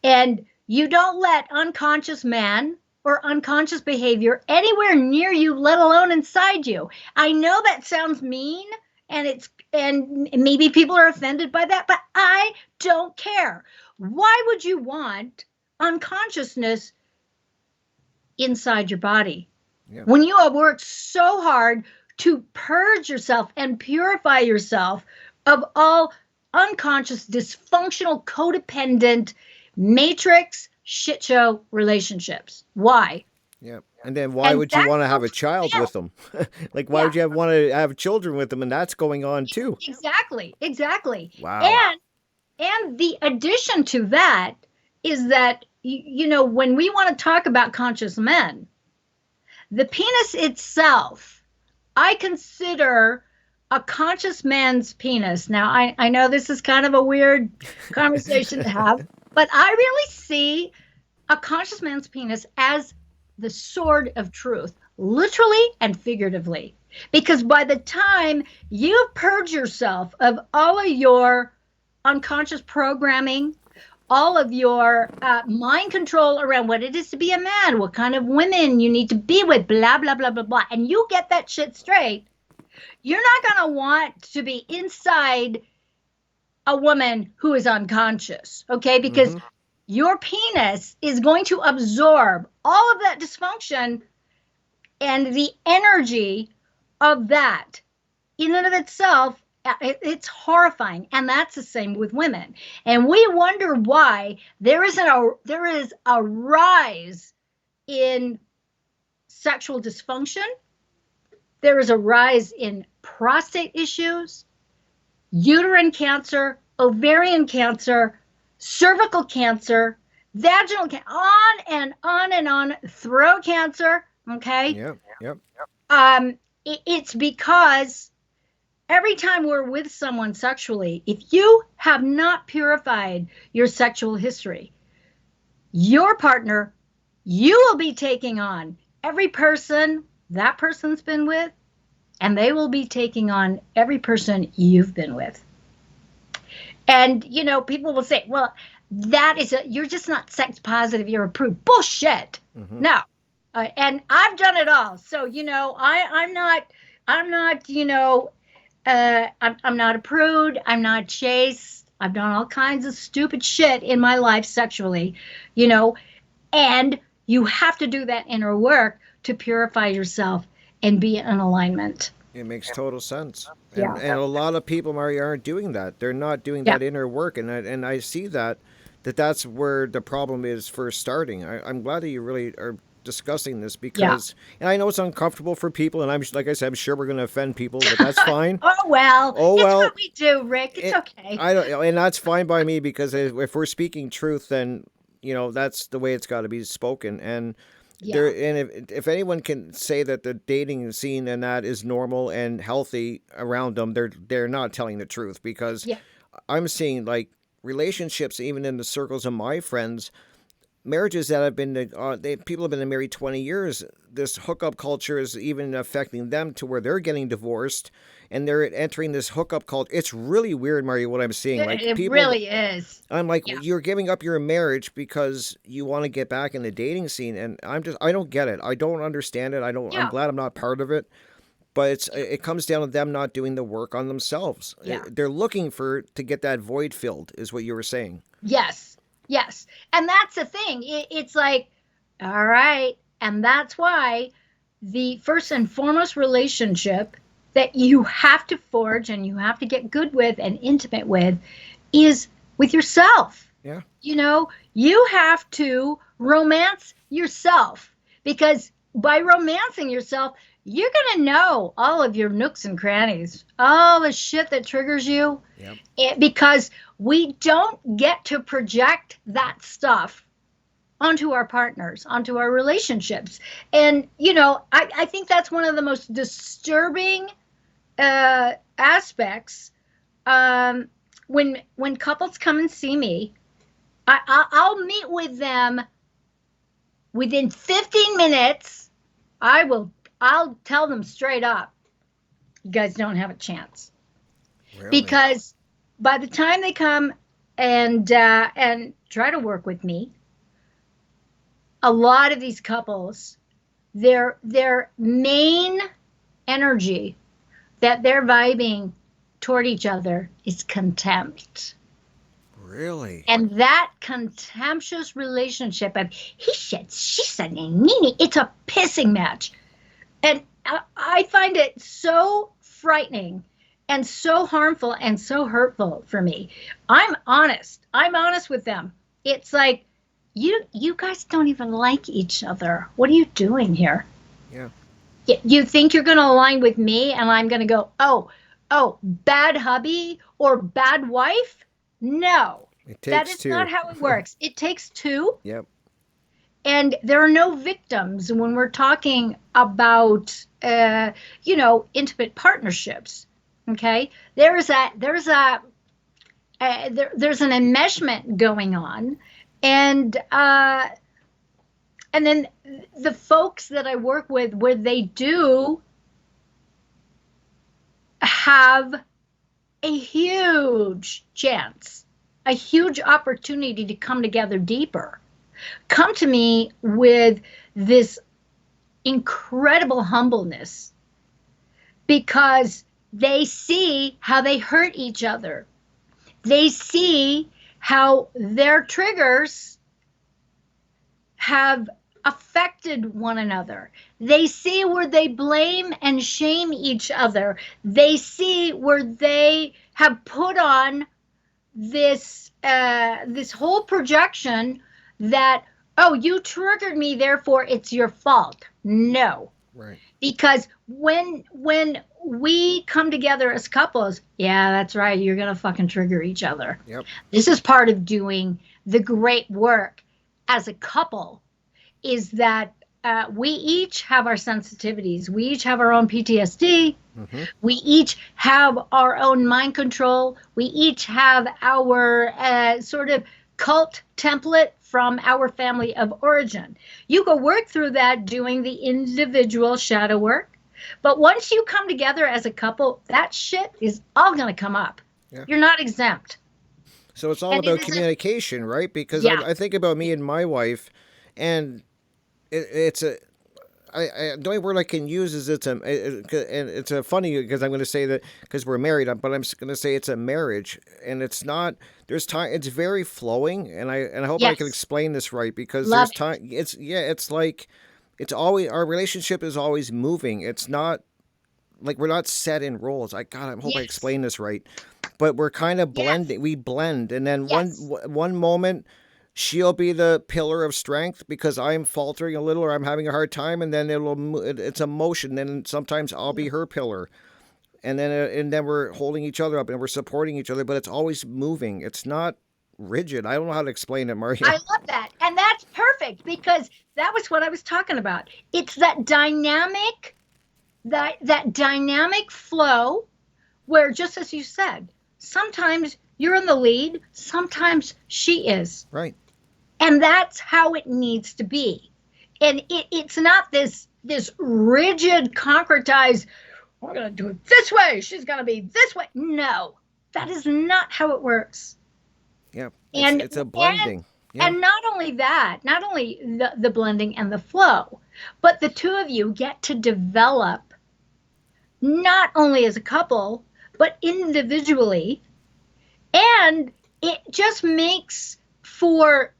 And you don't let unconscious man or unconscious behavior anywhere near you, let alone inside you. I know that sounds mean, and maybe people are offended by that, but I don't care. Why would you want unconsciousness inside your body? Yeah. When you have worked so hard to purge yourself and purify yourself of all unconscious, dysfunctional, codependent, matrix, shit show relationships. Why? Yeah. And then why would you want to have a child with them? Like, why would you want to have children with them? And that's going on too. Exactly. Wow. And the addition to that is that, you know, when we want to talk about conscious men, the penis itself, I consider a conscious man's penis. Now, I know this is kind of a weird conversation to have, but I really see a conscious man's penis as the sword of truth, literally and figuratively. Because by the time you purge yourself of all of your unconscious programming, all of your mind control around what it is to be a man, what kind of women you need to be with, blah, blah, blah, blah, blah, and you get that shit straight, you're not going to want to be inside a woman who is unconscious, okay? Because your penis is going to absorb all of that dysfunction and the energy of that in and of itself. It's horrifying. And that's the same with women. And we wonder why there is a rise in sexual dysfunction. There is a rise in prostate issues, uterine cancer, ovarian cancer, cervical cancer, vaginal cancer, on and on and on, throat cancer, okay? Yep. It's because every time we're with someone sexually, if you have not purified your sexual history, your partner, you will be taking on every person that person's been with, and they will be taking on every person you've been with. And, you know, people will say, well, you're just not sex positive, you're a prude. Bullshit. No. And I've done it all. So, you know, I'm not, you know, I'm not a prude. I'm not chaste. I've done all kinds of stupid shit in my life sexually, you know, and you have to do that inner work to purify yourself and be in alignment. It makes total sense. And a lot of people, Marja, aren't doing that. They're not doing that inner work. And I see that's where the problem is first starting. I'm glad that you really are discussing this because, and I know it's uncomfortable for people, and like I said, I'm sure we're going to offend people, but that's fine. It's what we do, Rick. It's okay. And that's fine by me because if we're speaking truth, then, you know, that's the way it's got to be spoken. And if anyone can say that the dating scene and that is normal and healthy around them, they're not telling the truth because I'm seeing like relationships, even in the circles of my friends, marriages that have been, people have been married 20 years. This hookup culture is even affecting them to where they're getting divorced and they're entering this hookup culture. It's really weird, Marja, what I'm seeing. Like it really is. I'm like, you're giving up your marriage because you want to get back in the dating scene. And I don't get it. I don't understand it. I'm glad I'm not part of it. But it comes down to them not doing the work on themselves. Yeah. They're looking to get that void filled, is what you were saying. Yes. And that's the thing. It's like, all right. And that's why the first and foremost relationship that you have to forge and you have to get good with and intimate with is with yourself. Yeah. You know, you have to romance yourself because by romancing yourself, you're going to know all of your nooks and crannies, all the shit that triggers you. Yep. Because we don't get to project that stuff onto our partners, onto our relationships. And, I think that's one of the most disturbing aspects. When couples come and see me, I'll meet with them within 15 minutes. I'll tell them straight up, you guys don't have a chance. Really? Because by the time they come and try to work with me, a lot of these couples, their main energy that they're vibing toward each other is contempt. Really? And that contemptuous relationship of he said, she said, Nini, it's a pissing match. And I find it so frightening and so harmful and so hurtful for me. I'm honest. I'm honest with them. It's like, you guys don't even like each other. What are you doing here? Yeah. You think you're going to align with me and I'm going to go, oh, bad hubby or bad wife? No, It that takes is two. not how it works. It takes two. Yep. And there are no victims when we're talking about, intimate partnerships. Okay, there's an enmeshment going on, and then the folks that I work with, where they do have a huge chance, a huge opportunity to come together deeper, come to me with this incredible humbleness because they see how they hurt each other. They see how their triggers have affected one another. They see where they blame and shame each other. They see where they have put on this whole projection that, oh, you triggered me, therefore it's your fault. No. Right. Because when we come together as couples, yeah, that's right, you're going to fucking trigger each other. Yep. This is part of doing the great work as a couple, is that we each have our sensitivities. We each have our own PTSD. Mm-hmm. We each have our own mind control. We each have our sort of cult template from our family of origin. You go work through that doing the individual shadow work. But once you come together as a couple, that shit is all going to come up. Yeah. You're not exempt. So it's all about communication, right? Because Yeah. I think about me and my wife, and it's a. The only word I can use is and it's a funny because I'm going to say that because we're married, but I'm going to say it's a marriage, and it's not. There's time. It's very flowing, and I hope I can explain this right because Love there's time. It's like it's always our relationship is always moving. It's not like we're not set in roles. I hope I explain this right, but we're kind of blending. We blend, and then one moment she'll be the pillar of strength because I'm faltering a little or I'm having a hard time, and then it's emotion. Then sometimes I'll be her pillar, and then we're holding each other up and we're supporting each other. But it's always moving. It's not rigid. I don't know how to explain it, Marja. I love that, and that's perfect because that was what I was talking about. It's that dynamic, that dynamic flow, where just as you said, sometimes you're in the lead, sometimes she is. Right. And that's how it needs to be. And it's not this rigid, concretized, we're going to do it this way, she's going to be this way. No, that is not how it works. Yeah, it's a blending. And not only that, not only the blending and the flow, but the two of you get to develop not only as a couple, but individually. And it just makes for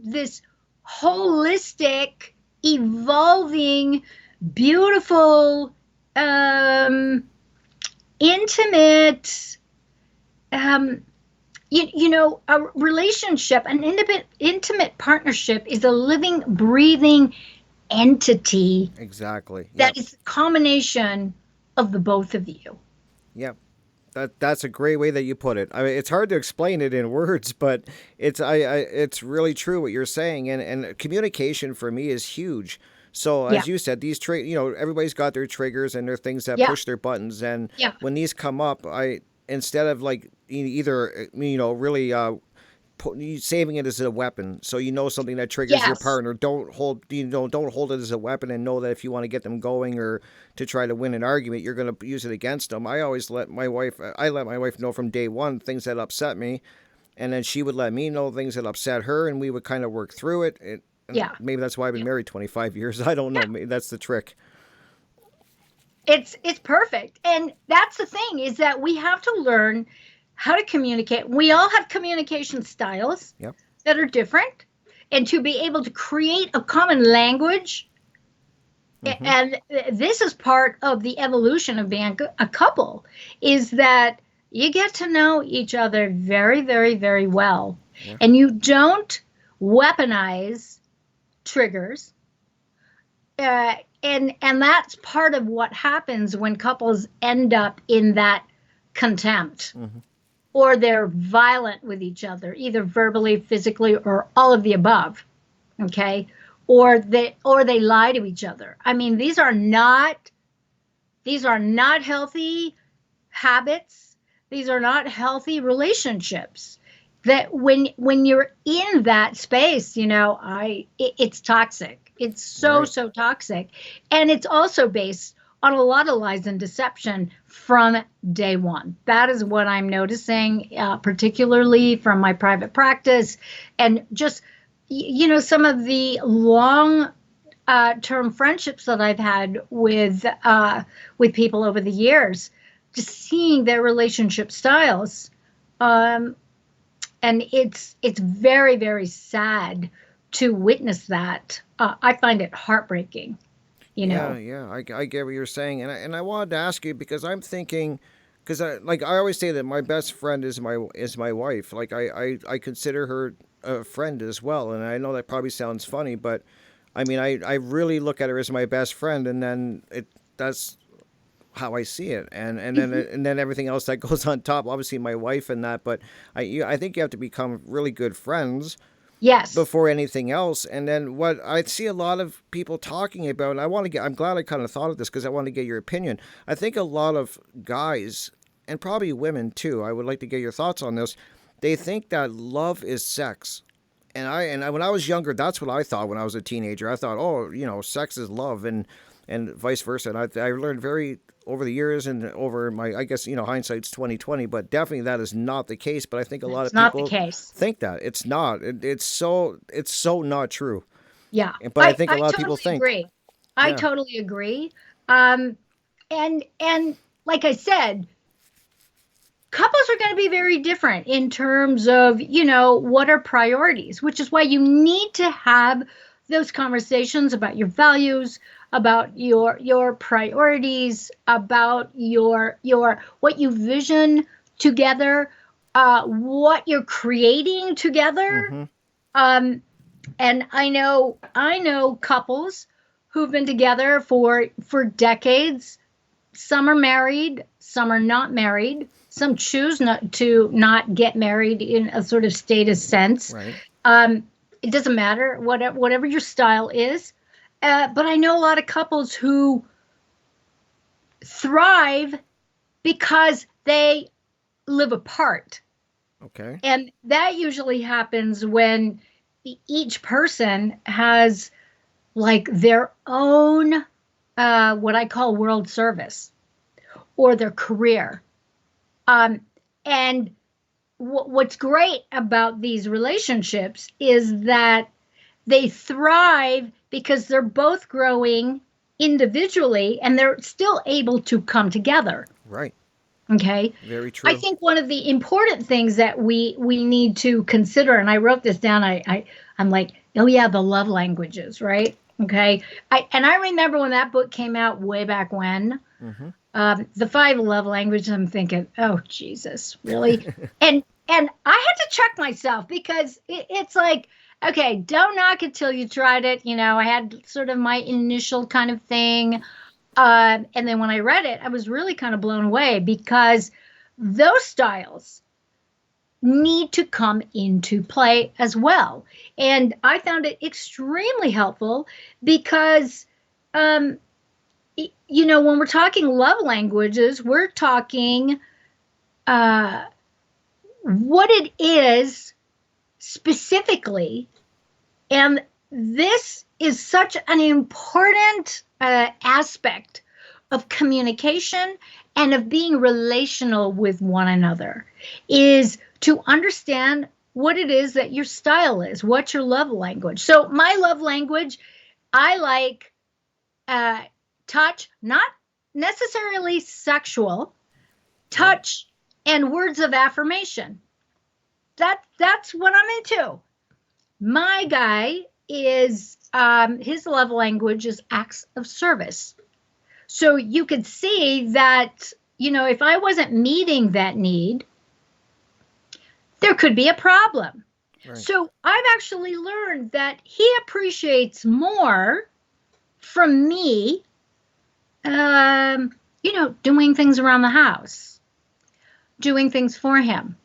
this holistic, evolving, beautiful, intimate, a relationship. An intimate partnership is a living, breathing entity Exactly. that Yep. is a combination of the both of you. Yep. That's a great way that you put it. I mean, it's hard to explain it in words, but it's really true what you're saying, and communication for me is huge. So Yeah, as you said, everybody's got their triggers and their things that yeah, push their buttons, and yeah, when these come up, I instead of like either really saving it as a weapon, so something that triggers your yes, partner. Don't hold it as a weapon, and know that if you want to get them going or to try to win an argument, you're going to use it against them. I let my wife know from day one things that upset me, and then she would let me know things that upset her, and we would kind of work through it. And yeah, maybe that's why I've been yeah. married 25 years. I don't know. Maybe that's the trick. It's perfect. And that's the thing, is that we have to learn how to communicate. We all have communication styles Yep. that are different, and to be able to create a common language. Mm-hmm. And this is part of the evolution of being a couple, is that you get to know each other very, very, very well, Yeah. and you don't weaponize triggers. And that's part of what happens when couples end up in that contempt, Mm-hmm. or they're violent with each other, either verbally, physically, or all of the above. Okay. Or they lie to each other. I mean, these are not healthy habits. These are not healthy relationships. That when you're in that space, it's toxic. It's so, Right. so toxic. And it's also based on a lot of lies and deception from day one. That is what I'm noticing, particularly from my private practice, and just some of the long term friendships that I've had with people over the years, just seeing their relationship styles. Um, and it's very, very sad to witness that. I find it heartbreaking, you Yeah, know. yeah, I get what you're saying, and I wanted to ask you because I'm thinking, because I always say that my best friend is my wife. Like I consider her a friend as well, and I know that probably sounds funny, but I mean I really look at her as my best friend, and then that's how I see it, and then everything else that goes on top, obviously my wife and that, but I think you have to become really good friends Yes. before anything else. And then what I see a lot of people talking about, and I'm glad I kind of thought of this because I want to get your opinion. I think a lot of guys, and probably women too, I would like to get your thoughts on this. They think that love is sex. When I was younger, that's what I thought when I was a teenager. I thought, oh, sex is love, and vice versa. And I learned very over the years and over my, I guess, hindsight's 2020, but definitely that is not the case. But I think a lot That's of not the people case. think that it's not. It's so not true. Yeah, But I think a I lot of people totally think, agree. I yeah, totally agree. Um, and like I said, couples are going to be very different in terms of, what are priorities, which is why you need to have those conversations about your values, about your priorities, about your what you vision together, what you're creating together. mm-hmm, Um, and I know couples who've been together for decades. Some are married, some are not married. Some choose not get married in a sort of status sense. right, Um, it doesn't matter, whatever your style is. But I know a lot of couples who thrive because they live apart. okay, And that usually happens when each person has like their own, what I call world service, or their career. Um, and what's great about these relationships is that they thrive because they're both growing individually, and they're still able to come together. right, Okay. very I true. think one of the important things that we need to consider, and I wrote this down. I'm like, oh yeah, the love languages, right? Okay. I remember when that book came out way back when, Mm-hmm. the five love languages. I'm thinking, oh Jesus, really? And I had to check myself, because it's like, Okay, don't knock it till you tried it. I had sort of my initial kind of thing. And then when I read it, I was really kind of blown away because those styles need to come into play as well. And I found it extremely helpful because, um, when we're talking love languages, we're talking uh, what it is specifically. And this is such an important aspect of communication and of being relational with one another, is to understand what it is that your style is, what's your love language. So my love language, I like uh, touch, not necessarily sexual, Yeah. touch and words of affirmation. That's what I'm into. My guy is his love language is acts of service. So you could see that, if I wasn't meeting that need, there could be a problem. Right. So I've actually learned that he appreciates more from me, doing things around the house, doing things for him,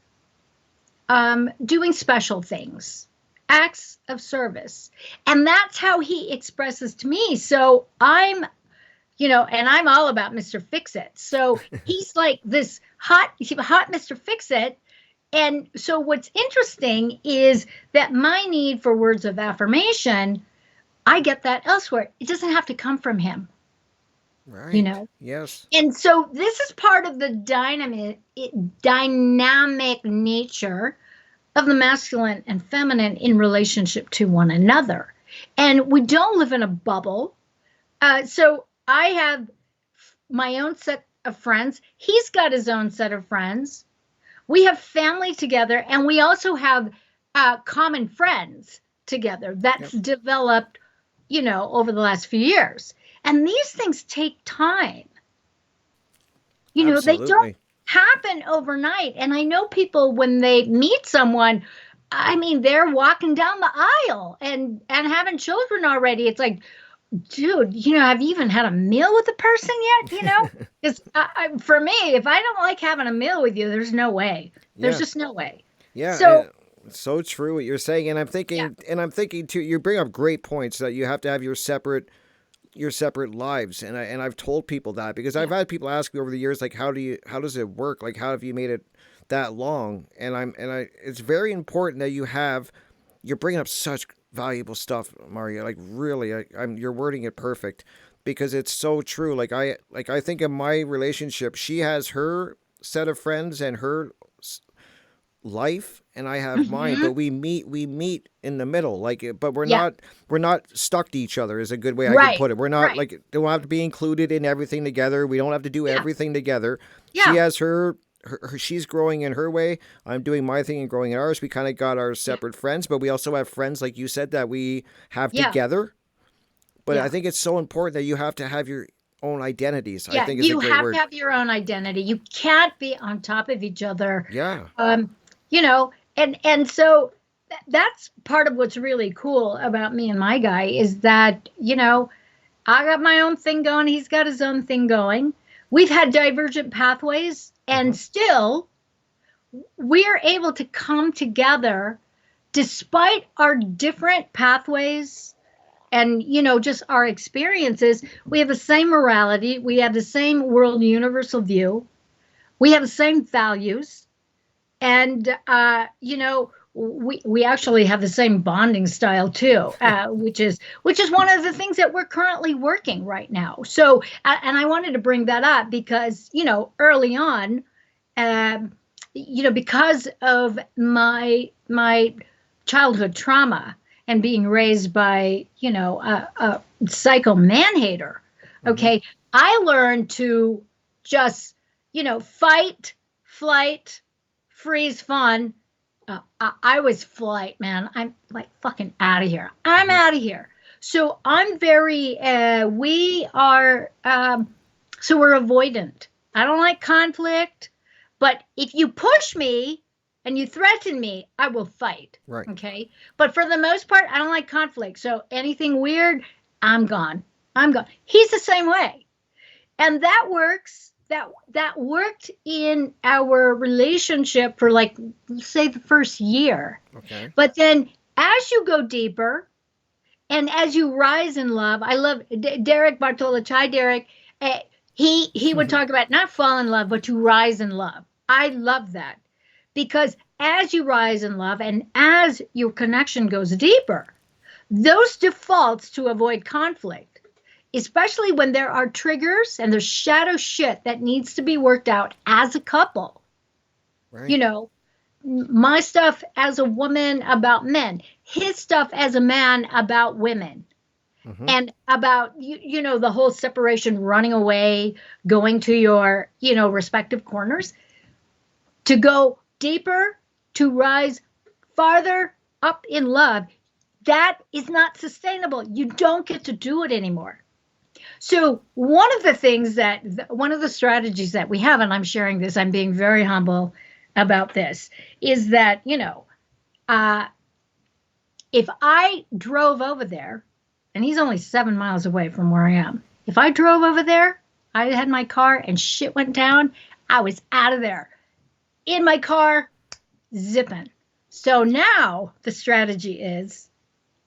doing special things, acts of service. And that's how he expresses to me. So and I'm all about Mr. Fix It. So he's like this hot Mr. Fix It. And so what's interesting is that my need for words of affirmation, I get that elsewhere. It doesn't have to come from him, you Right. know? Yes. And so this is part of the dynamic nature of the masculine and feminine in relationship to one another. And we don't live in a bubble. So I have my own set of friends. He's got his own set of friends. We have family together, and we also have common friends together that's Yep. developed, over the last few years. And these things take time. They don't Absolutely. happen overnight. And I know people, when they meet someone, I mean, they're walking down the aisle and having children already. It's like, dude, have you even had a meal with the person yet? Because for me, if I don't like having a meal with you, there's no way. There's Yeah. just no way. Yeah. So, And so true what you're saying. yeah, And I'm thinking too, you bring up great points that you have to have your separate lives. And I've told people that because I've yeah, had people ask me over the years, like, how does it work? Like, how have you made it that long? It's very important that you're bringing up such valuable stuff, Maria. Like really, you're wording it perfect because it's so true. I think in my relationship, she has her set of friends and her life, and I have mine, hmm but we meet in the middle. But yeah, we're not stuck to each other. Is a good way I can right, put it. We're not right, like don't have to be included in everything together. We don't have to do yeah, everything together. She yeah, has she's growing in her way. I'm doing my thing and growing in ours. We kind of got our yeah, separate friends, but we also have friends like you said that we have yeah, together. But I yeah. think it's so important that you have to have your own identities. I Yeah, think is a you great have to word. have your own identity. You can't be on top of each other. Yeah. Um, and so that's part of what's really cool about me and my guy is that, I got my own thing going, he's got his own thing going. We've had divergent pathways Hmm. and still we're able to come together despite our different pathways and just our experiences. We have the same morality, we have the same world universal view, we have the same values, and we actually have the same bonding style too, which is one of the things that we're currently working right now. So and I wanted to bring that up because early on, um, because of my childhood trauma and being raised by a psycho man hater. Hmm. Okay, I learned to just fight, flight, freeze, fun. I was flight, man. I'm like fucking out of here. I'm Hmm. out of here. So I'm very. We are. So we're avoidant. I don't like conflict, but if you push me, and you threaten me, I will fight. Right. Okay. But for the most part, I don't like conflict. So anything weird, I'm gone. I'm gone. He's the same way. And that works. That worked in our relationship for like, say, the first year. Okay. But then as you go deeper and as you rise in love, I love Derek Bartolich. Hi, Derek. Uh, he would talk about not fall in love, but to rise in love. I love that because as you rise in love and as your connection goes deeper, those defaults to avoid conflict, especially when there are triggers and there's shadow shit that needs to be worked out as a couple. Right. You know, my stuff as a woman about men, his stuff as a man about women, Mm-hmm. and about the whole separation, running away, going to your respective corners, to go deeper, to rise farther up in love. That is not sustainable. You don't get to do it anymore. So one of the things one of the strategies that we have, and I'm sharing this, I'm being very humble about this, is that, uh, if I drove over there, and he's only 7 miles away from where I am, if I drove over there, I had my car and shit went down, I was out of there. In my car, zipping. So now the strategy is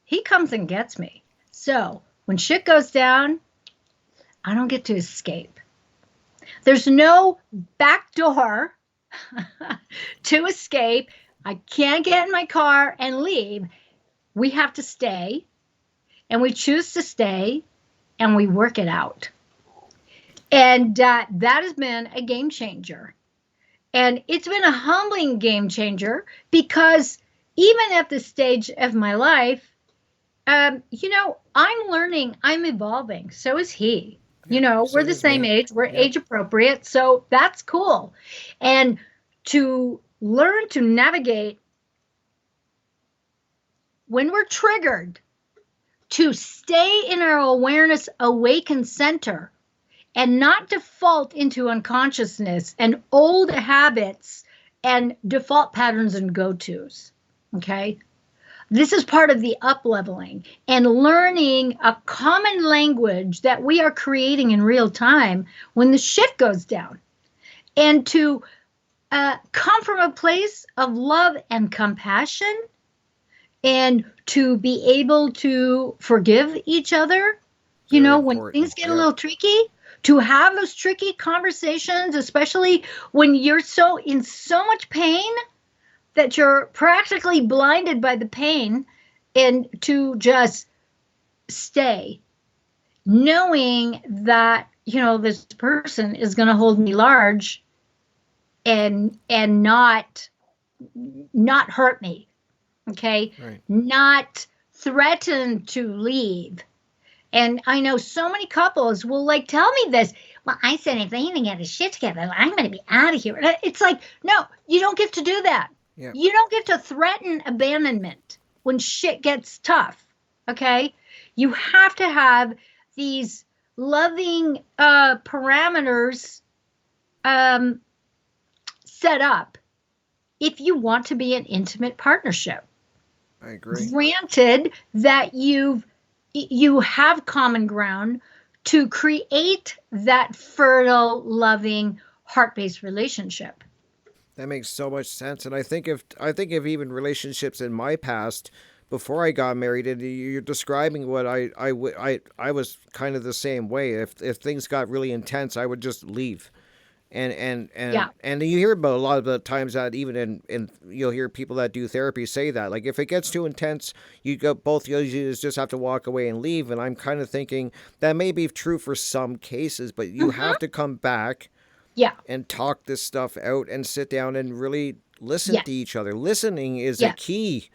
he comes and gets me. So when shit goes down, I don't get to escape. There's no back door to escape. I can't get in my car and leave. We have to stay, and we choose to stay, and we work it out. And that has been a game changer. And it's been a humbling game changer because even at this stage of my life, I'm learning, I'm evolving. So is he. We're the same age, we're age appropriate. So that's cool. And to learn to navigate when we're triggered, to stay in our awareness awakened center and not default into unconsciousness and old habits and default patterns and go-tos. Okay. This is part of the up-leveling and learning a common language that we are creating in real time when the shit goes down. And to come from a place of love and compassion, and to be able to forgive each other, when things get a little tricky, to have those tricky conversations, especially when you're in so much pain that you're practically blinded by the pain, and to just stay knowing that, this person is going to hold me large and not hurt me. Okay. Right. Not threaten to leave. And I know so many couples will tell me this. Well, I said, if they ain't get his shit together, I'm going to be out of here. It's like, no, you don't get to do that. Yeah. You don't get to threaten abandonment when shit gets tough. Okay. You have to have these loving parameters set up if you want to be an intimate partnership. I agree. Granted that you have common ground to create that fertile, loving, heart-based relationship. That makes so much sense. And I think of even relationships in my past before I got married, and you're describing what I was kind of the same way. If things got really intense, I would just leave. And you hear about a lot of the times that even in you'll hear people that do therapy say that, like, if it gets too intense, you just have to walk away and leave. And I'm kind of thinking that may be true for some cases, but you have to come back and talk this stuff out and sit down and really listen to each other. Listening is a key.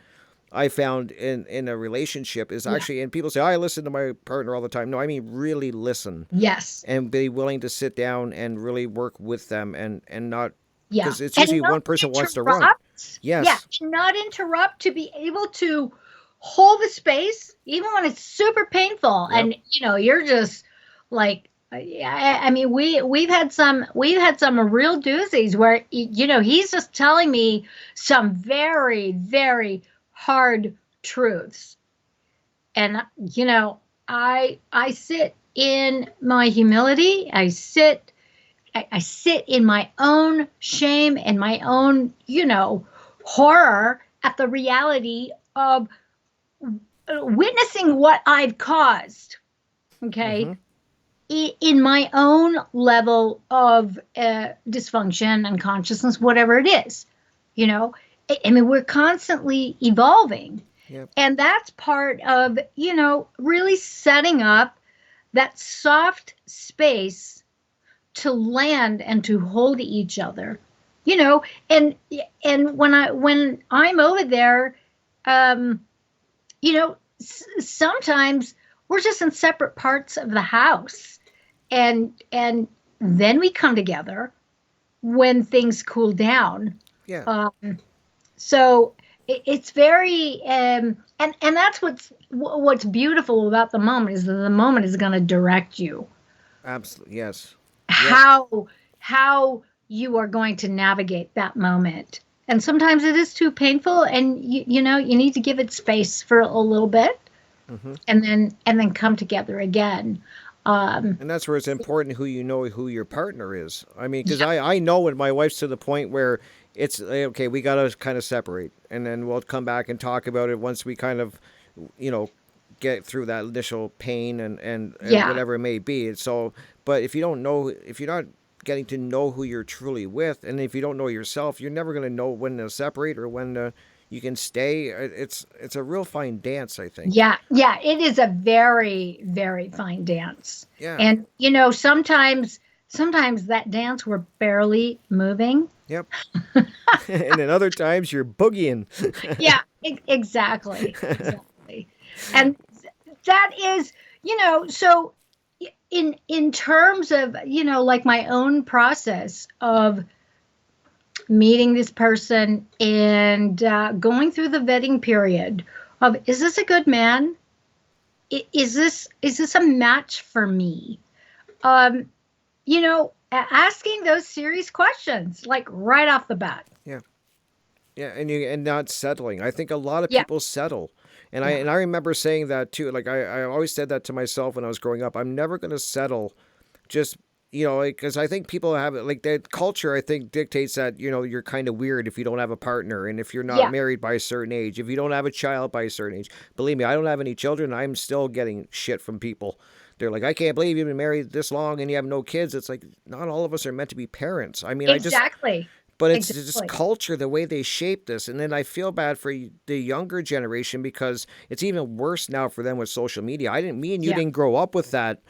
I found in a relationship is actually, and people say, I listen to my partner all the time. No, I mean, really listen. Yes. And be willing to sit down and really work with them and not, because it's usually one person wants to run. Yes. Yeah. Not interrupt, to be able to hold the space, even when it's super painful. Yep. And, you're just like, I mean, we've had some real doozies where he's just telling me some very, very hard truths, and I sit in my humility. I sit in my own shame and my own horror at the reality of witnessing what I've caused. Okay, Mm-hmm. in my own level of dysfunction, unconsciousness, whatever it is. You know, I mean, we're constantly evolving. Yep. And that's part of, really setting up that soft space to land and to hold each other. You know, and when I'm over there, um, sometimes we're just in separate parts of the house, and then we come together when things cool down. Yeah. Um, so it's very and that's what's beautiful about the moment is that the moment is going to direct you Absolutely. Yes. Yep. how you are going to navigate that moment. And sometimes it is too painful, and you need to give it space for a little bit, Mm-hmm. and then come together again. Um, And that's where it's important who you know who your partner is. I mean, because yeah, I know when my wife's to the point where it's okay, we got to kind of separate, and then we'll come back and talk about it once we kind of, you know, get through that initial pain and yeah, whatever it may be. And so, but if you don't know, if you're not getting to know who you're truly with, and if you don't know yourself, you're never going to know when to separate or when to, you can stay. It's a real fine dance, I think. yeah, yeah. It is a very, very fine dance, Yeah. and sometimes that dance we're barely moving. Yep. And then other times you're boogieing. Yeah, exactly, exactly. And that is, so in terms of, like my own process of meeting this person and going through the vetting period of, is this a good man? Is this a match for me? Um, asking those serious questions like right off the bat. Yeah. Yeah, and not settling. I think a lot of Yeah, people settle. yeah, And I remember saying that too. Like I always said that to myself when I was growing up. I'm never going to settle just because I think people have it like that culture. I think dictates that you're kind of weird if you don't have a partner and if you're not yeah, married by a certain age, if you don't have a child by a certain age. Believe me, I don't have any children. I'm still getting shit from people. They're like, I can't believe you've been married this long and you have no kids. It's like not all of us are meant to be parents. I mean, exactly, but it's just exactly. culture, the way they shape this. And then I feel bad for the younger generation because it's even worse now for them with social media. Me and you Yeah. didn't grow up with that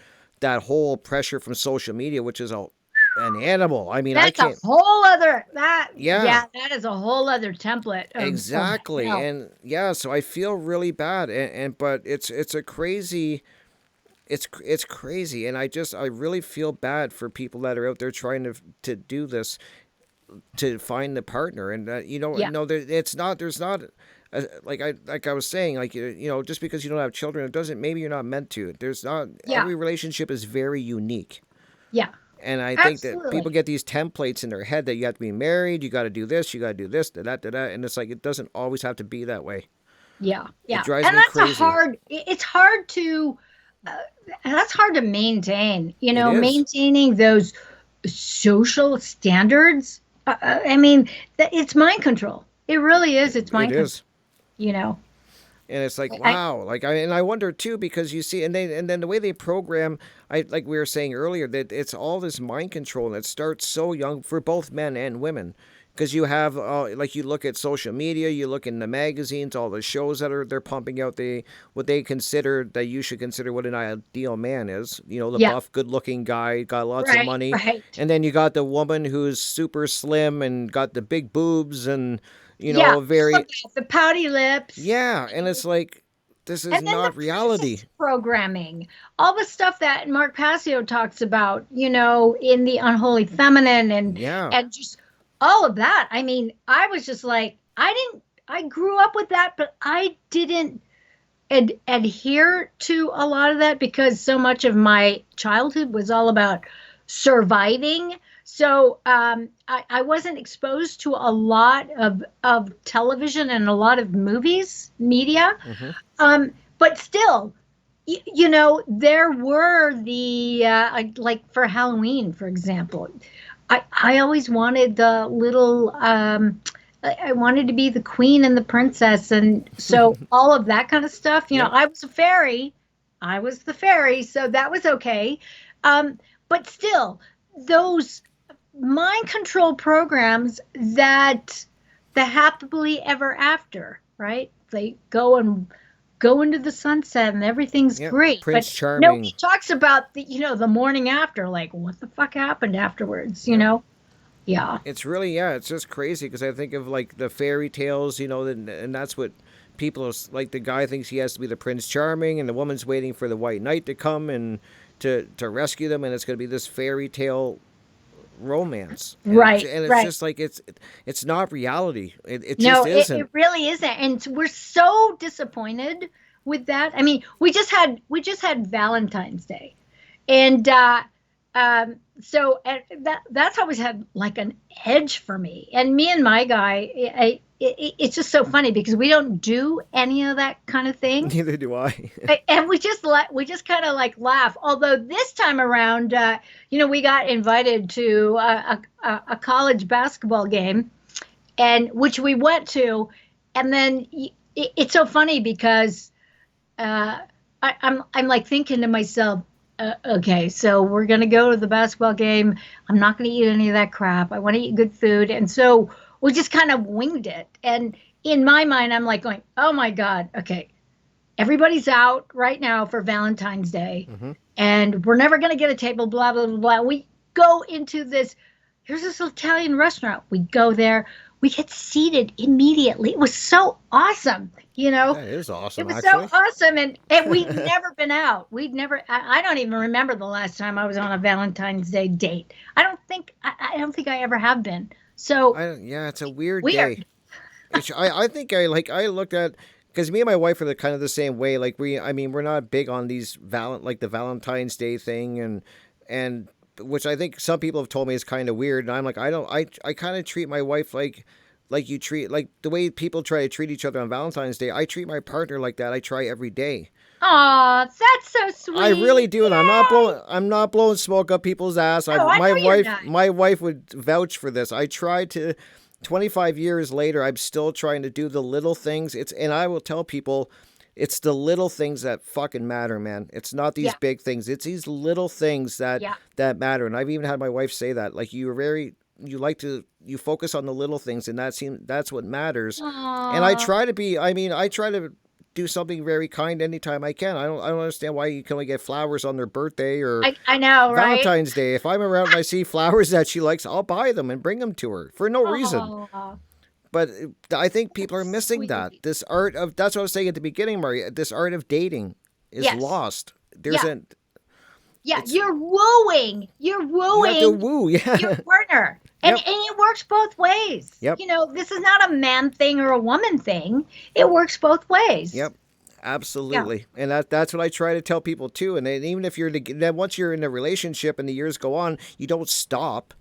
whole pressure from social media, which is an animal. I mean, I That's a can't. whole other Yeah, yeah, that is a whole other template of exactly. hell. And yeah, so I feel really bad. And but it's a crazy. It's crazy, and I really feel bad for people that are out there trying to do this to find the partner, and Yeah, no, it's not. There's not. Like I was saying, like just because you don't have children, it doesn't. Maybe you're not meant to. There's not. yeah, Every relationship is very unique, yeah, and I think that people absolutely. get these templates in their head that you have to be married, you got to do this, you got to do this, that, and it's like it doesn't always have to be that way. Yeah, It yeah. drives And me crazy. it's hard to uh, that's hard to maintain, It is. maintaining those social standards. I mean, it's mind control. It really is. It's It mind control, is. you know. And it's like I wow, and I wonder too because you see, and then the way they program, I like we were saying earlier that it's all this mind control and it starts so young for both men and women, because you have like you look at social media, you look in the magazines, all the shows that they're pumping out, what they consider that you should consider what an ideal man is, the Yeah, buff, good looking guy, got lots of right, money, right. and then you got the woman who's super slim and got the big boobs and Yeah, all of very. that, the pouty lips. Yeah, and it's like this is And then the not reality. princess programming, all the stuff that Mark Passio talks about, in the unholy feminine, and Yeah. and just all of that. I mean, I was just like, I grew up with that, but I didn't adhere to a lot of that because so much of my childhood was all about surviving. So I wasn't exposed to a lot of television and a lot of movies, media. Hmm. But still, there were like for Halloween, for example. I always wanted the little I wanted to be the queen and the princess, and so all of that kind of stuff. Yep. I was a fairy. I was the fairy, so that was okay. But still, those mind control programs that the happily ever after, right? They go into the sunset and everything's Yep. great, but Prince nobody Charming. talks about the morning after, like what the fuck happened afterwards, Yep. Yeah. It's really, yeah, it's just crazy because I think of like the fairy tales, and that's what people like. The guy thinks he has to be the Prince Charming, and the woman's waiting for the White Knight to come and to rescue them, and it's going to be this fairy tale romance, Right, and it's right. just like it's not reality. It No, just it isn't. really isn't. And we're so disappointed with that. I mean, we just had Valentine's Day. And so that's always had like an edge for me. And me and my guy, it's just so funny because we don't do any of that kind of thing. Neither do I. And we just kind of like laugh. Although this time around, we got invited to a college basketball game, and which we went to, and then it's so funny because I'm like thinking to myself, okay, so we're gonna go to the basketball game. I'm not gonna eat any of that crap. I want to eat good food, and so we just kind of winged it. And in my mind, I'm like going, oh my god, okay, everybody's out right now for Valentine's Day, Hmm. and we're never gonna get a table. Blah blah blah blah. We go into this. Here's this Italian restaurant. We go there. We get seated immediately. It was so awesome. That is It awesome, was so actually. awesome, and we'd never been out. We'd never. I don't even remember the last time I was on a Valentine's Day date. I don't think I ever have been. So Yeah, it's a weird day. weird. I think I looked at because me and my wife are the kind of the same way. Like I mean, we're not big on these like the Valentine's Day thing, and which I think some people have told me is kind of weird. And I'm like, I don't. I kind of treat my wife like you treat like the way people try to treat each other on Valentine's Day. I treat my partner like that. I try every day. Aw, that's so I really sweet. do, and Yay! I'm not blowing smoke up people's ass. No, I know you're not. My wife would vouch for this. I tried to 25 years later, I'm still trying to do the little things. And I will tell people it's the little things that fucking matter, man. It's not these Yeah, big things. It's these little things yeah. that matter. And I've even had my wife say that. Like you focus on the little things and that's what matters. And I Aw. try to be I try to do something very kind anytime I can. I don't understand why you can only get flowers on their birthday or I know, right? Valentine's Day. If I'm around and I see flowers that she likes, I'll buy them and bring them to her for no reason. Oh, But I think people are that's missing that. sweet. This art of that's what I was saying at the beginning, Maria. This art of dating is Yes. lost. There's Yeah. an Yeah. it's You're wooing. You're you have to wooing woo, your yeah. partner. And Yep. it works both ways. Yep. This is not a man thing or a woman thing. It works both ways. Yep. Yeah. Absolutely. And that's what I try to tell people too. And then even if then once you're in a relationship and the years go on, you don't stop.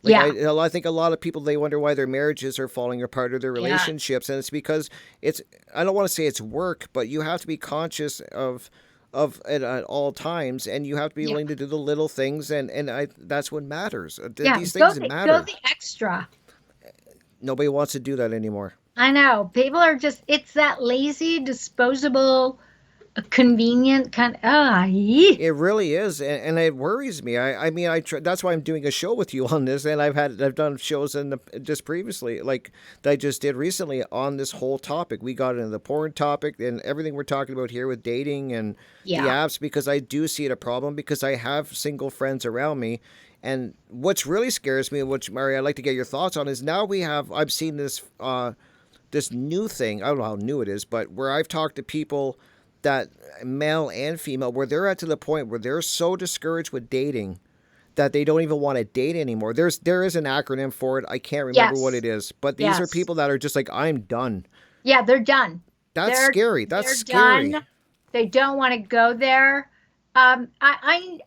Like Yeah. I think a lot of people they wonder why their marriages are falling apart or their Yeah. relationships, and it's because it's I don't want to say it's work, but you have to be conscious of it at all times, and you have to be Yeah. willing to do the little things, and that's what matters. Yeah. These Go things go matter. the extra. Nobody wants to do that anymore. I know. People are just it's that lazy, disposable, convenient kind yee. It really is, and it worries me. I mean, that's why I'm doing a show with you on this, and I've done shows just previously, like that I just did recently on this whole topic. We got into the porn topic and everything we're talking about here with dating and the Yeah. apps because I do see it a problem because I have single friends around me, and what's really scares me, which Mary, I'd like to get your thoughts on, is now I've seen this new thing. I don't know how new it is, but where I've talked to people that male and female where they're at to the point where they're so discouraged with dating that they don't even want to date anymore. There is an acronym for it. I can't remember what Yes. it is, but these are Yes. people that are just like I'm done. Yeah, they're done. That's They're scary. That's they're scary. done. They don't want to go there. I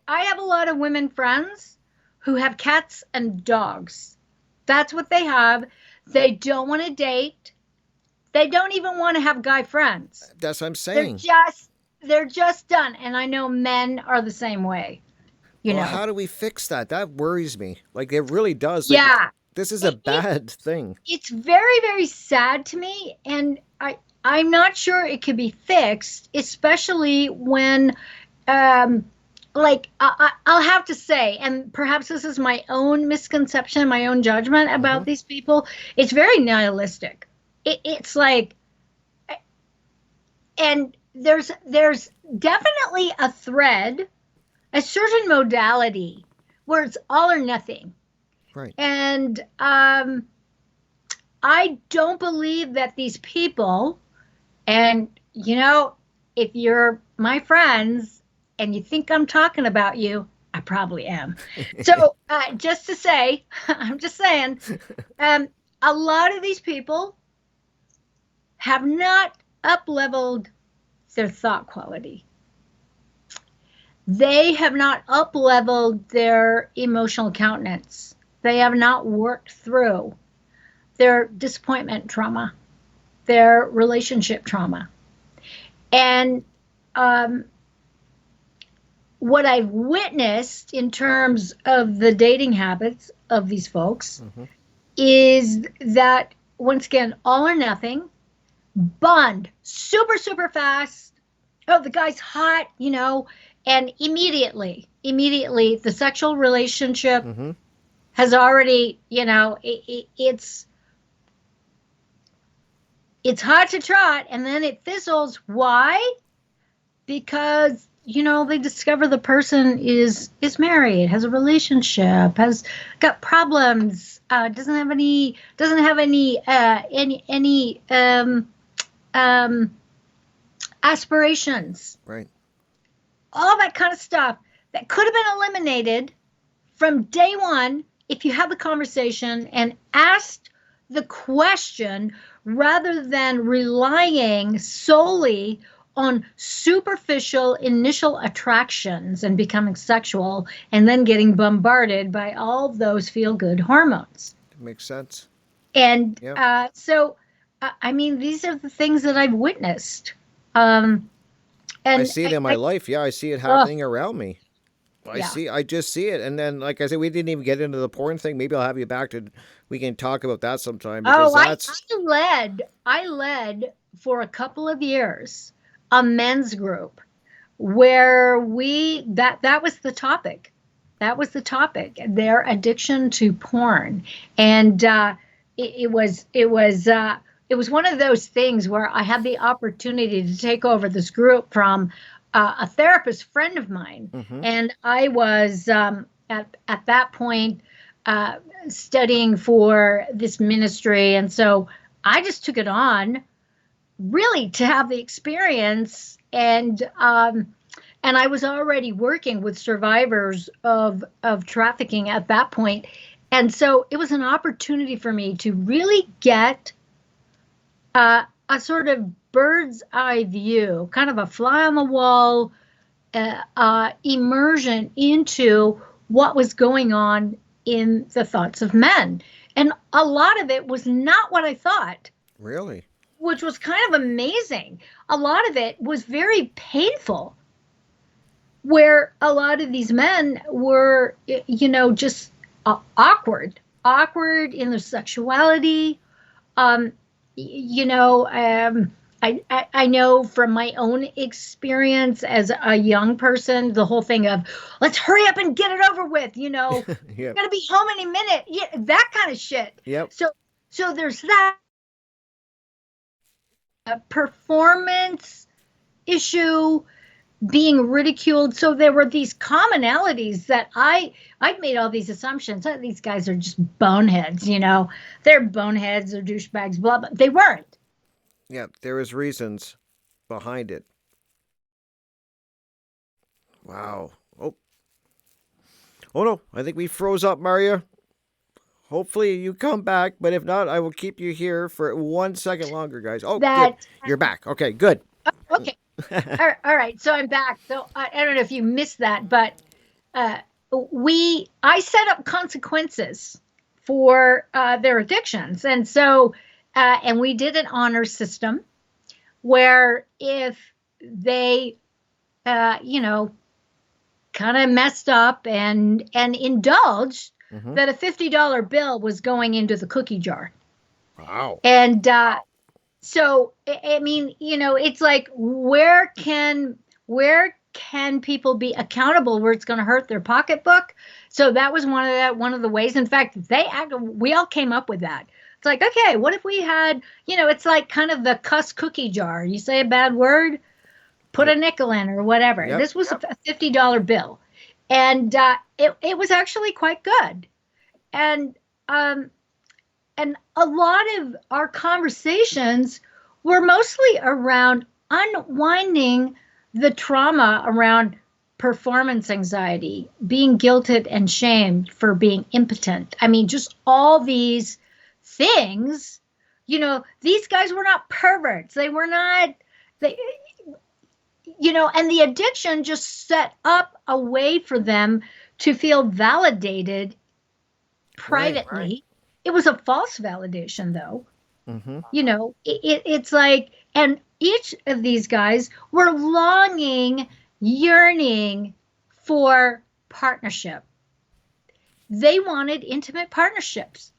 have a lot of women friends who have cats and dogs. That's what they have. They don't want to date. They don't even want to have guy friends. That's what I'm They're saying. just they're just done. And I know men are the same way, you Well, know. how do we fix that? That worries me. Like, it really does. Like, Yeah. this is a It, bad thing. it's very, very sad to me, and I'm not sure it could be fixed, especially when um like I'll have to say, and perhaps this is my own misconception, my own judgment Hmm. about these people. It's very nihilistic. It's like, and there's definitely a thread, a certain modality where it's all or nothing. Right. And I don't believe that these people, and if you're my friends and you think I'm talking about you, I probably am. So just to say, I'm just saying, um, a lot of these people have not up leveled their thought quality. They have not up leveled their emotional countenance. They have not worked through their disappointment trauma, their relationship trauma. And um, what I've witnessed in terms of the dating habits of these folks Hmm. is that, once again, all or nothing, bond super, super fast. Oh, the guy's hot, and immediately the sexual relationship Hmm. has already, it's hot to trot, and then it fizzles. Why? Because they discover the person is married, has a relationship, has got problems, doesn't have any um aspirations, Right. all that kind of stuff that could have been eliminated from day one if you had the conversation and asked the question, rather than relying solely on superficial initial attractions and becoming sexual and then getting bombarded by all of those feel good hormones. Makes sense. And Yeah. I mean, these are the things that I've witnessed. Um, I and see it in my I life. Yeah, I see it oh, happening around me. yeah. I just see it. And then, like I said, we didn't even get into the porn thing. Maybe I'll have you back to, we can talk about that sometime because Oh, that's, I led for a couple of years a men's group where that was the topic. That was the topic, their addiction to porn. And it was one of those things where I had the opportunity to take over this group from a therapist friend of mine, hmm, and I was at that point uh, studying for this ministry, and so I just took it on, really, to have the experience. And I was already working with survivors of trafficking at that point, and so it was an opportunity for me to really get a sort of bird's eye view, kind of a fly on the wall immersion into what was going on in the thoughts of men. And a lot of it was not what I thought, really. which was kind of amazing. A lot of it was very painful, where a lot of these men were, just awkward in their sexuality. Um, you know, I know from my own experience as a young person, the whole thing of let's hurry up and get it over with. Yep. Gotta be home any minute. Yeah, that kind of shit. Yep. So there's that performance issue, being ridiculed. So there were these commonalities that I'd made all these assumptions that these guys are just boneheads. They're boneheads or douchebags. Blah blah. They weren't. Yep. There is reasons behind it. Wow. Oh. Oh no. I think we froze up, Maria. Hopefully you come back, but if not, I will keep you here for 1 second longer, guys. Oh, good. That You're back. Okay, good. okay. All right, so I'm back. So I don't know if you missed that, but uh, I set up consequences for their addictions, and so and we did an honor system where if they, you know, kind of messed up and indulged, Hmm. that a $50 bill was going into the cookie jar, Wow. and so I mean, you know, it's like where can people be accountable where it's going to hurt their pocketbook? So that was one of the ways. In fact, we all came up with that. It's like, okay, what if we had, you know, it's like kind of the cuss cookie jar. You say a bad word, put Yep. a nickel in or whatever. Yep. This was a $50 bill, and it was actually quite good. And um, and a lot of our conversations were mostly around unwinding the trauma around performance anxiety, being guilted and shamed for being impotent. I mean, just all these things. You know, these guys were not perverts. They were not, they, you know, and the addiction just set up a way for them to feel validated Right. privately. It was a false validation, though. Hmm. You know, it's like, and each of these guys were longing, yearning for partnership. They wanted intimate partnerships,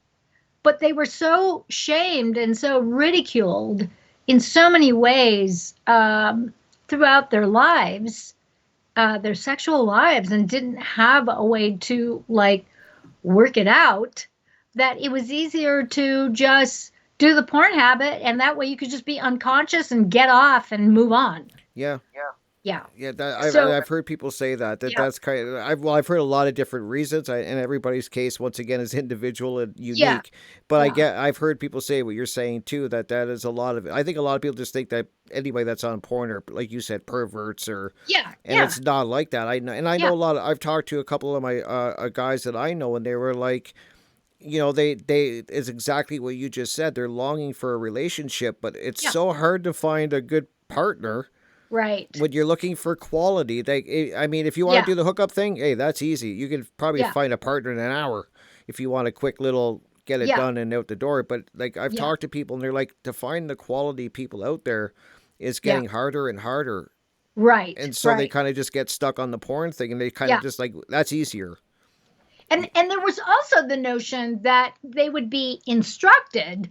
but they were so shamed and so ridiculed in so many ways throughout their sexual lives, and didn't have a way to like work it out, that it was easier to just do the porn habit, and that way you could just be unconscious and get off and move on. Yeah. Yeah. Yeah, that, So, I've heard people say that yeah, that's kind of I've heard a lot of different reasons, and everybody's case once again is individual and yeah, unique. But yeah, I've heard people say what you're saying too, that is a lot of it. I think a lot of people just think that anybody that's on porn or like you said perverts or, yeah, and yeah, it's not like that. I know, and I know yeah, a lot of, I've talked to a couple of my guys that I know, and they were like, you know, they is exactly what you just said. They're longing for a relationship, but it's yeah. so hard to find a good partner Right. when you're looking for quality. I mean, if you want to Yeah, do the hookup thing, hey, that's easy. You can probably yeah, find a partner in an hour if you want a quick little get it yeah, done and out the door. But like I've yeah, talked to people and they're like, to find the quality people out there is yeah. getting harder and harder. Right, And so they right. kind of just get stuck on the porn thing and they kind of Yeah. just like, that's easier. And there was also the notion that they would be instructed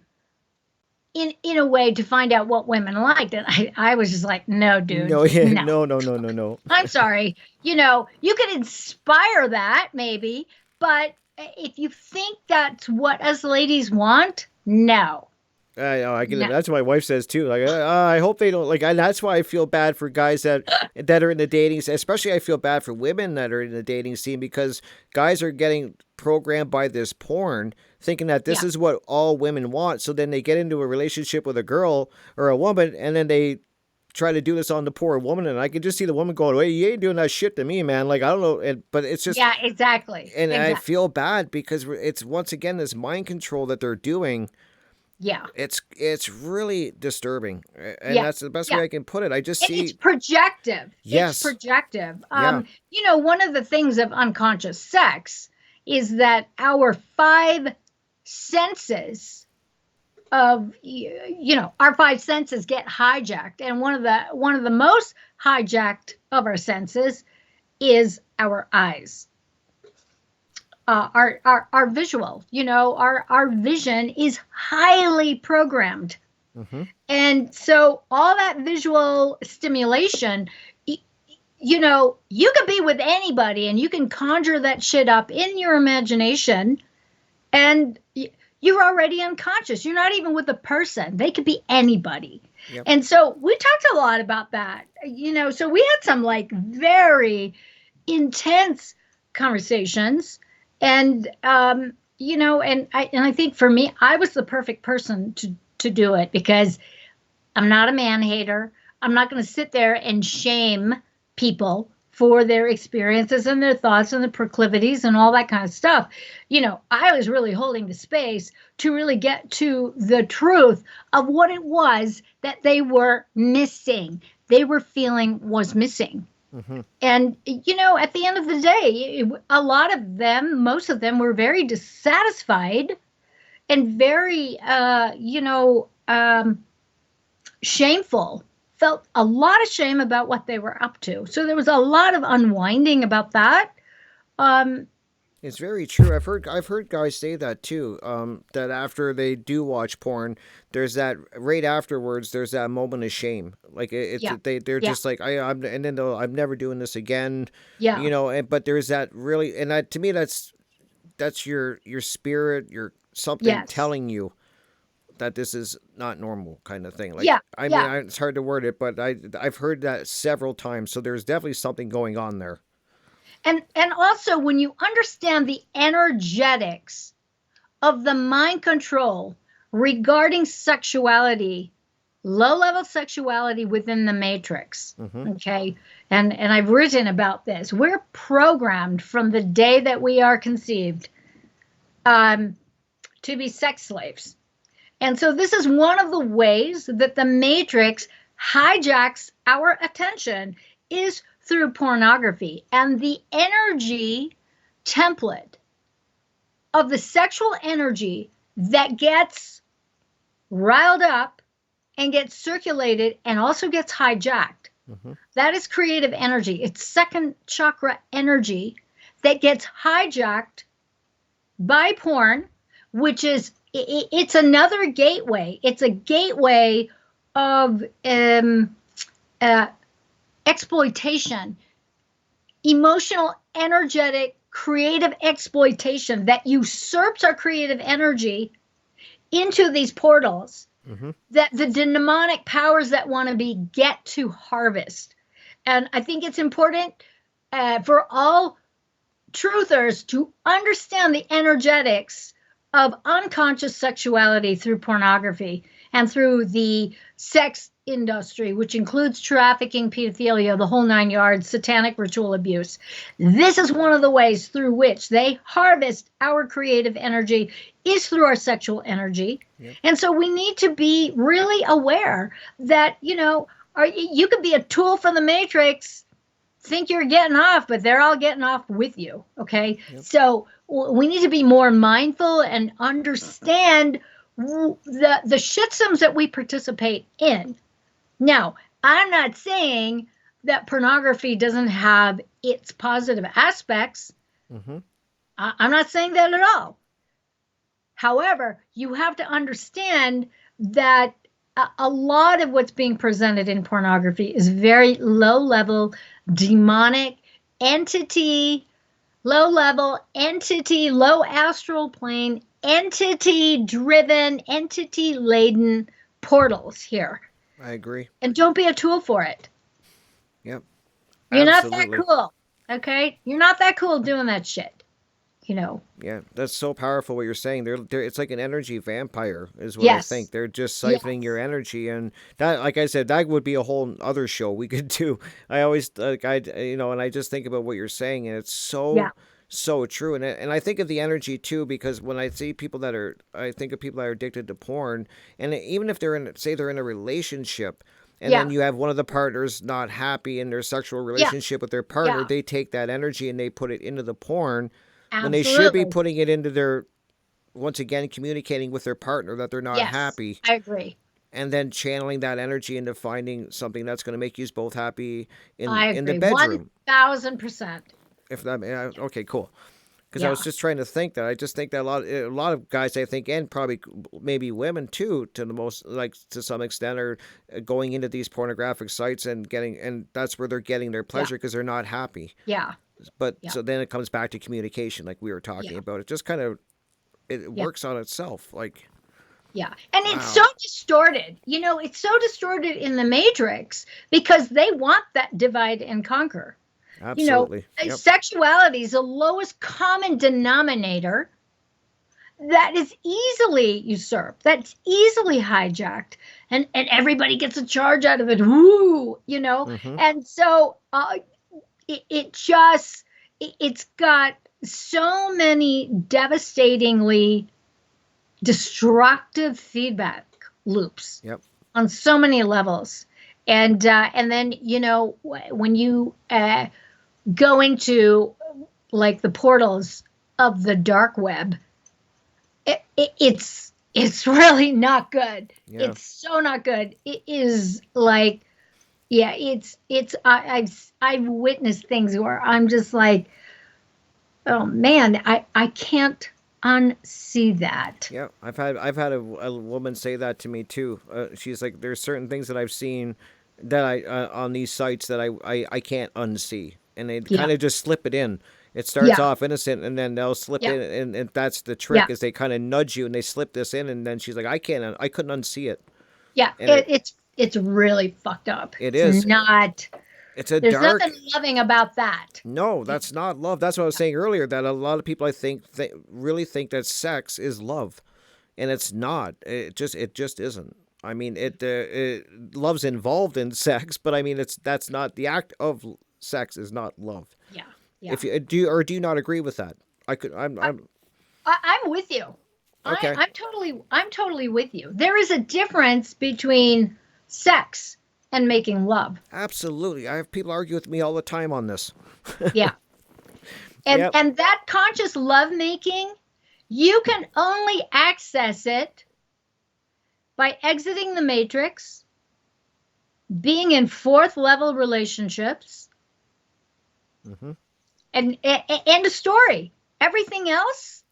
in a way to find out what women liked. And I was just like, no, No, dude, yeah, no. no, no, no, no, no. I'm sorry. You know, you could inspire that maybe, but if you think that's what us ladies want, no. I know, I can. No. That's what my wife says too. Like, I hope they don't like. And that's why I feel bad for guys that are in the dating. Especially, I feel bad for women that are in the dating scene because guys are getting programmed by this porn, thinking that this Yeah. is what all women want. So then they get into a relationship with a girl or a woman, and then they try to do this on the poor woman. And I can just see the woman going, "Hey, you ain't doing that shit to me, man." Like I don't know, but it's just, Yeah, exactly. and I Exactly. feel bad because it's once again this mind control that they're doing. Yeah. It's really disturbing, and Yeah. that's the best Yeah. way I can put it. I just And it's see, projective. It's yes, projective. yeah, You know, one of the things of unconscious sex is that our five senses our five senses get hijacked, and one of the most hijacked of our senses is our eyes. Our visual, our vision is highly programmed. mm-hmm, And so all that visual stimulation, you could be with anybody and you can conjure that shit up in your imagination, and you're already unconscious. You're not even with a person. They could be anybody. yep, And so we talked a lot about that. So we had some like very intense conversations, and and I think for me, I was the perfect person to do it, because I'm not a man hater. I'm not going to sit there and shame people for their experiences and their thoughts and the proclivities and all that kind of stuff. I was really holding the space to really get to the truth of what it was that they were missing. they were feeling was missing. Mm-hmm. And, at the end of the day, a lot of them, most of them were very dissatisfied and very, shameful, felt a lot of shame about what they were up to. So there was a lot of unwinding about that. Um, It's very true. I've heard guys say that too. That after they do watch porn, there's that right afterwards. There's that moment of shame. Like yeah, they're yeah, just like I'm, and then I'm never doing this again. yeah, And but there's that really, and to me that's your spirit, your something yes, telling you that this is not normal kind of thing. Like yeah, I mean, yeah. it's hard to word it, but I've heard that several times. So there's definitely something going on there. And also when you understand the energetics of the mind control regarding sexuality, low level sexuality within the matrix. Mm-hmm. Okay. And I've written about this. We're programmed from the day that we are conceived um, to be sex slaves. And so this is one of the ways that the matrix hijacks our attention is through pornography. And the energy template of the sexual energy that gets riled up and gets circulated and also gets hijacked. Mm-hmm. That is creative energy. It's second chakra energy that gets hijacked by porn, which is it's another gateway. It's a gateway of exploitation, emotional, energetic, creative exploitation that usurps our creative energy into these portals Mm-hmm. that the demonic powers that want to be get to harvest. And I think it's important for all truthers to understand the energetics of unconscious sexuality through pornography and through the sex industry, which includes trafficking, pedophilia, the whole nine yards, satanic ritual abuse. This is one of the ways through which they harvest our creative energy is through our sexual energy. Yep. And so we need to be really aware that, you could be a tool for the matrix, think you're getting off, but they're all getting off with you. Okay. Yep. So we need to be more mindful and understand the shitsomes that we participate in. Now, I'm not saying that pornography doesn't have its positive aspects. Mm-hmm. I'm not saying that at all. However, you have to understand that a lot of what's being presented in pornography is very low level, demonic entity, low level entity, low astral plane, entity driven, entity laden portals here. I agree. And don't be a tool for it. Yep. You're not that Absolutely. cool. Okay? You're not that cool doing that shit. Yeah, that's so powerful what you're saying. They're it's like an energy vampire is what I think. Yes. They're just siphoning your Yes. energy, and that, like I said, that would be a whole other show we could do. I always like and I just think about what you're saying, and it's Yeah. so true. And I think of the energy too, because when I see I think of people that are addicted to porn, and even if they're in a relationship. And Yeah. then you have one of the partners not happy in their sexual Yeah. relationship with their partner. Yeah. They take that energy and they put it into the porn when they should be Absolutely. putting it into their, once again, communicating with their partner that they're not Yes. happy, I agree. and then channeling that energy into finding something that's going to make you both happy I in the agree. bedroom. 1000%. If that, okay, cool. Because I was Yeah. just trying to think that I just think that a lot of guys, I think, and probably maybe women too, to the most, like, to some extent, are going into these pornographic sites and that's where they're getting their Yeah. pleasure because they're not happy. Yeah. But Yeah. so then it comes back to communication, like we were talking Yeah. about. It just kind of it Yeah. works on itself. Like, Yeah. And it's so wow, distorted. It's so distorted in the matrix because they want that divide and conquer. absolutely, yep, Sexuality is the lowest common denominator that is easily usurped, that's easily hijacked, and everybody gets a charge out of it. Woo. mm-hmm, And so it's got so many devastatingly destructive feedback loops yep, on so many levels. And then, when you go into like the portals of the dark web, it's really not good. Yeah. It's so not good. It is like, yeah, I've witnessed things where I'm just like, oh man, I can't unsee that. Yeah, I've had a woman say that to me too. She's like, there's certain things that I've seen that I on these sites that I can't unsee, and they Yeah, kind of just slip it in. It starts yeah, off innocent, and then they'll slip yeah, in, and that's the yeah, trick is they kind of nudge you, and they slip this in, and then she's like, I couldn't unsee it, yeah. and It's really fucked up. it It's is. not. It's a There's nothing dark. loving about that. No, that's not love. That's what I was saying earlier. That a lot of people I think really think that sex is love, and it's not. It just isn't. I mean, love's involved in sex, but I mean, that's not the act of sex is not love. Yeah, yeah. If you do you not agree with that? I could. I'm I'm with you. okay. I'm totally with you. There is a difference between sex and making love. Absolutely. I have people argue with me all the time on this. Yeah. And Yep. and that conscious love making, you can only access it by exiting the matrix, being in fourth level relationships, Hmm. and a story. Everything else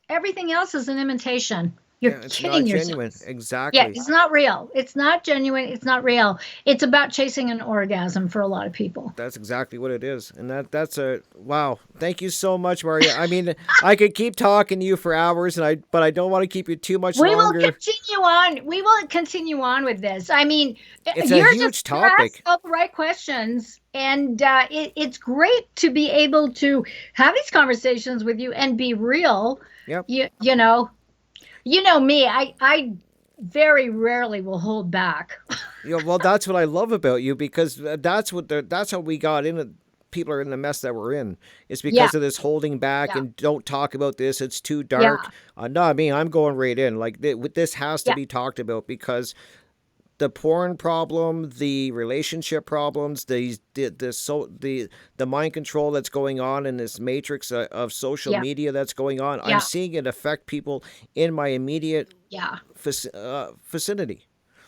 is an imitation. You're Yeah, it's kidding not yourself. genuine. Yeah, Exactly. it's not real. It's not genuine. It's not real. It's about chasing an orgasm for a lot of people. That's exactly what it is, and that's a wow. Thank you so much, Maria. I mean, I could keep talking to you for hours, but I don't want to keep you too much We will longer. continue on. We will continue on with this. I mean, It's a you're just huge you ask topic. all the right questions, and it's great to be able to have these conversations with you and be real. Yep. You know me. I very rarely will hold back. Well, that's what I love about you because that's how we got in. People are in the mess that we're in. It's Yeah, because of this holding back yeah, and don't talk about this. It's too dark. yeah, No, I mean I'm going right in. Like this has to yeah, be talked about because the porn problem, the relationship problems, the mind control that's going on in this matrix of social yeah, media that's going on. I'm yeah, seeing it affect people in my immediate yeah, vicinity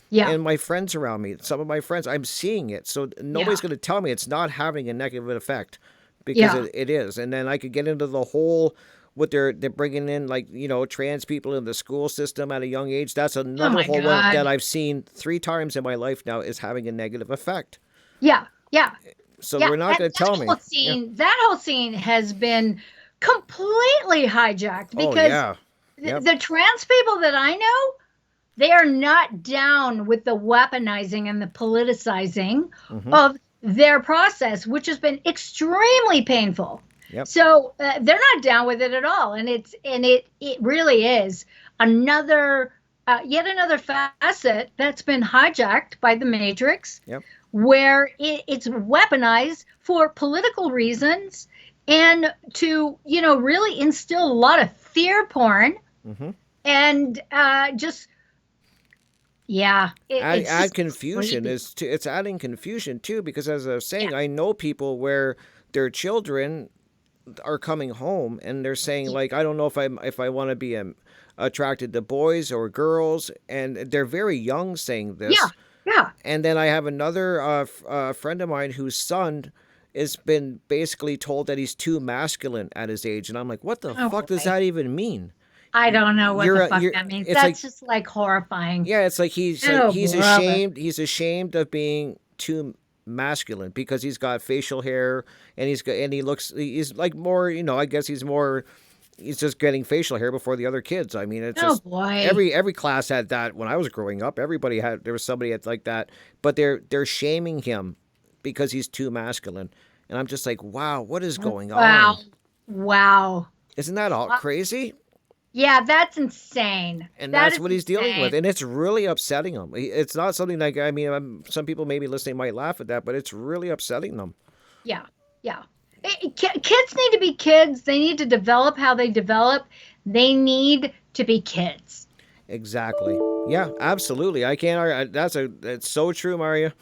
yeah, and my friends around me. Some of my friends, I'm seeing it. So yeah, nobody's going to tell me it's not having a negative effect because yeah. it is. And then I could get into the whole what they're bringing in, like trans people in the school system at a young age. That's Oh another my whole one that God. I've seen 3 times in my life now is having a negative effect. Yeah, yeah. So Yeah, we're not and going to tell me. Yeah. that whole scene has been completely hijacked Oh because yeah. Yep. the trans people that I know, they are not down with the weaponizing and the politicizing Mm-hmm. of their process, which has been extremely painful. Yep. So they're not down with it at all, and it really is another yet another facet that's been hijacked by the Matrix, Yep. where it's weaponized for political reasons and to really instill a lot of fear porn Mm-hmm. and just yeah, it's Add just confusion crazy. it's adding confusion too because as I was Yeah, saying, I know people where their children are coming home and they're saying like I don't know if I want to be attracted to boys or girls and they're very young saying yeah, this. yeah. And then I have another friend of mine whose son has been basically told that he's too masculine at his age and I'm like what the Oh fuck does boy, that even mean? I don't know what the fuck You're that means. it's like That's just like horrifying. yeah, it's like he's Oh brother. he's ashamed of being too masculine because he's got facial hair and he's like more, I guess he's just getting facial hair before the other kids. I mean, it's Oh just boy. every class had that when I was growing up. There was somebody had like that, but they're shaming him because he's too masculine. And I'm just like, "Wow, what is going Wow. on? Wow. Isn't that all Uh, crazy?" yeah, that's insane. And That that's is what he's dealing with, insane. and it's really upsetting him. It's not something like I mean, some people maybe listening might laugh at that, but it's really upsetting them. Yeah. Yeah. Kids need to be kids. They need to develop how they develop. They need to be kids. Exactly. Yeah, absolutely. I can't argue. It's so true, Maria.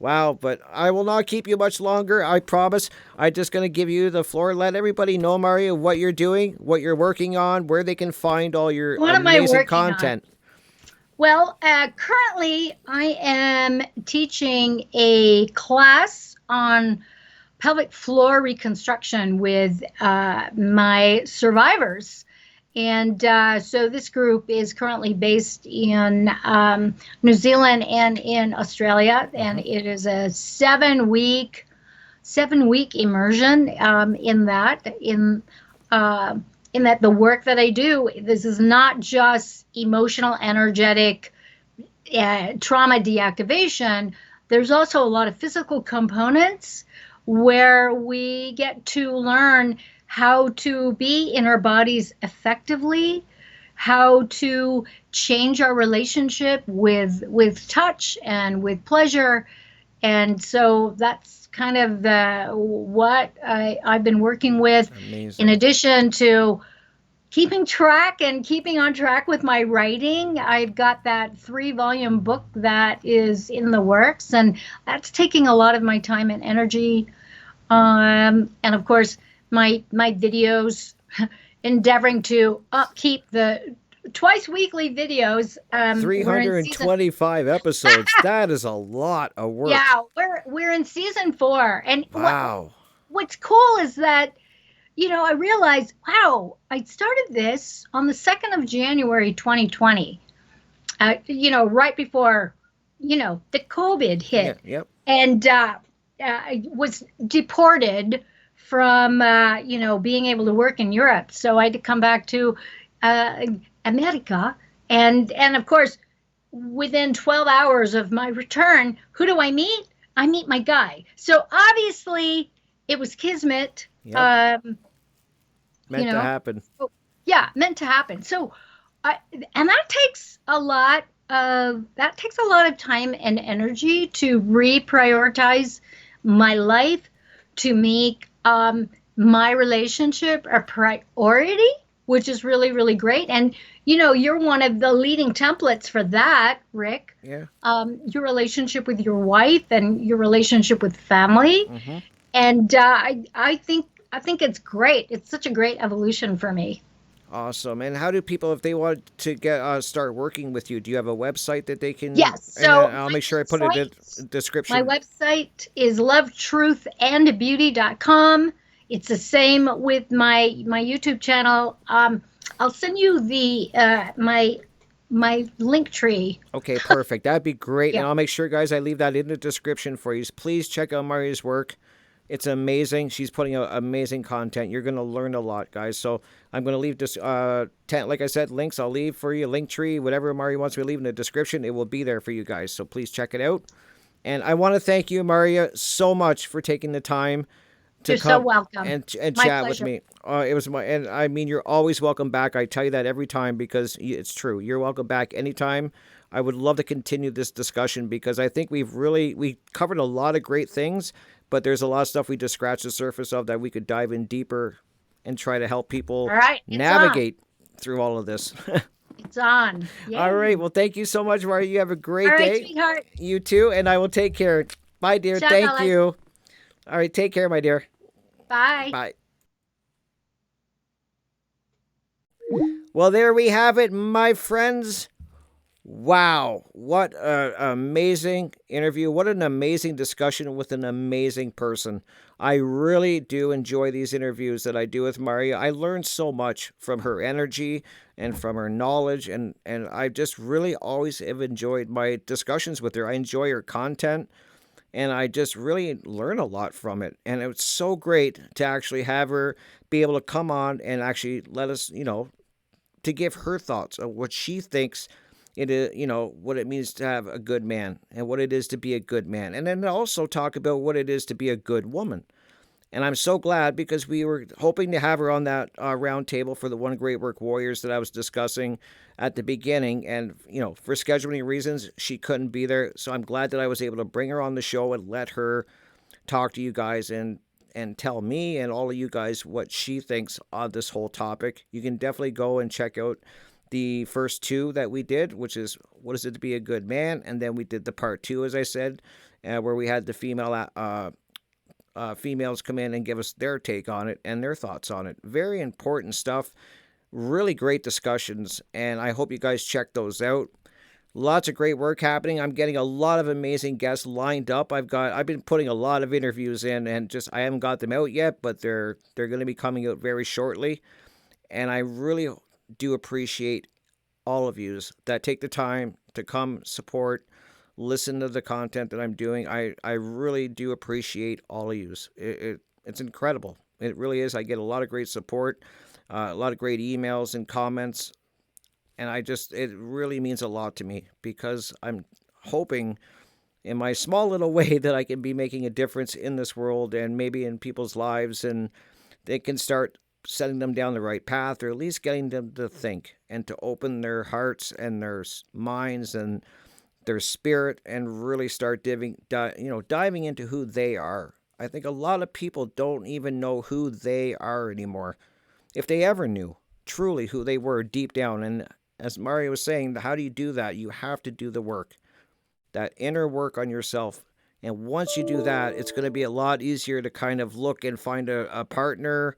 Wow, but I will not keep you much longer. I promise. I'm just going to give you the floor. Let everybody know, Maria, what you're doing, what you're working on, where they can find all your What am I amazing working on? content. Well, currently I am teaching a class on pelvic floor reconstruction with my survivors. And so this group is currently based in New Zealand and in Australia, and Mm-hmm. it is a 7 week immersion uh, in that the work that I do, this is not just emotional, energetic trauma deactivation. There's also a lot of physical components where we get to learn how to be in our bodies effectively, how to change our relationship with touch and with pleasure. And so that's kind of what I've been working with, in Amazing. addition to keeping track and keeping on track with my writing. I've got that 3 volume book that is in the works, and that's taking a lot of my time and energy. And of course, my videos, endeavoring to upkeep the twice weekly videos. We're in season 325 episodes. That is a lot of work. Yeah, we're in season 4, and Wow. what's cool is that I realized, wow, I started this on the 2nd of January 2020, right before, the COVID Yeah, hit. yep. And I was deported from, being able to work in Europe. So I had to come back to uh, America. And of course, within 12 hours of my return, who do I meet? I meet my guy. So obviously, it was kismet. Yep. You Meant to know happen. so, yeah, meant to happen. So and that takes a lot of time and energy to reprioritize my life, to make my relationship a priority, which is really, really great. And you're one of the leading templates for that, Rick. Yeah. Your relationship with your wife and your relationship with family. Mm-hmm. And I think it's great. It's such a great evolution for me. Awesome. And how do people, if they want to get start working with you, do you have a website that they can? Yes. And So I'll make sure I put it in the my description. website is lovetruthandbeauty.com. It's the same with my YouTube channel. I'll send you the my link tree. Okay, perfect. That'd be great. Yeah. And I'll make sure, guys, I leave that in the description for you. Please check out Maria's work. It's amazing. She's putting out amazing content. You're going to learn a lot, guys. So I'm going to leave this, like I said, links. I'll leave for you, link tree, whatever Maria wants me to leave in the description. It will be there for you guys. So please check it out. And I want to thank you, Maria, so much for taking the time to You're so come welcome. and My chat with pleasure. me. It was and I mean, you're always welcome back. I tell you that every time because it's true. You're welcome back anytime. I would love to continue this discussion because I think we covered a lot of great things, but there's a lot of stuff we just scratched the surface of that we could dive in deeper and try to help people All right. It's on. navigate through all of this. It's on. All Yay. right. Well, thank you so much, Maria. You have a All great right, day. sweetheart. You too, and I will take care. Bye, dear. Ciao, Thank darling. you. All right. Take care, my dear. Bye. Bye. Well, there we have it, my friends. Wow, what an amazing interview. What an amazing discussion with an amazing person. I really do enjoy these interviews that I do with Maria. I learn so much from her energy and from her knowledge, and I just really always have enjoyed my discussions with her. I enjoy her content, and I just really learn a lot from it. And it's so great to actually have her be able to come on and actually let us, to give her thoughts of what she thinks it is, what it means to have a good man and what it is to be a good man. And then also talk about what it is to be a good woman. And I'm so glad because we were hoping to have her on that round table for the One Great Work Warriors that I was discussing at the beginning. And, for scheduling reasons, she couldn't be there. So I'm glad that I was able to bring her on the show and let her talk to you guys and tell me and all of you guys what she thinks on this whole topic. You can definitely go and check out the first two that we did, which is what is it to be a good man, and then we did the part 2, as I said, where we had the females come in and give us their take on it and their thoughts on it. Very important stuff. Really great discussions, and I hope you guys check those out. Lots of great work happening. I'm getting a lot of amazing guests lined up. I've been putting a lot of interviews in, and just I haven't got them out yet, but they're going to be coming out very shortly. And I really do appreciate all of yous that take the time to come support, listen to the content that I'm doing. I really do appreciate all of yous. It's incredible. It really is. I get a lot of great support, a lot of great emails and comments. And it really means a lot to me, because I'm hoping in my small little way that I can be making a difference in this world and maybe in people's lives, and they can start setting them down the right path, or at least getting them to think and to open their hearts and their minds and their spirit and really start diving into who they are. I think a lot of people don't even know who they are anymore, if they ever knew truly who they were deep down. And as Marja was saying, how do you do that? You have to do the work, that inner work on yourself. And once you do that, it's going to be a lot easier to kind of look and find a partner,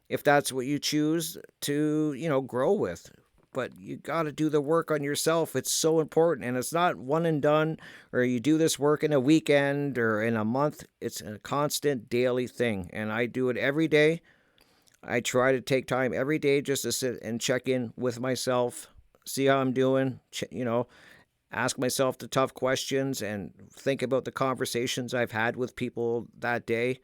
if that's what you choose to, grow with. But you got to do the work on yourself. It's so important. And it's not one and done, or you do this work in a weekend or in a month. It's a constant daily thing. And I do it every day. I try to take time every day just to sit and check in with myself, see how I'm doing, ask myself the tough questions and think about the conversations I've had with people that day.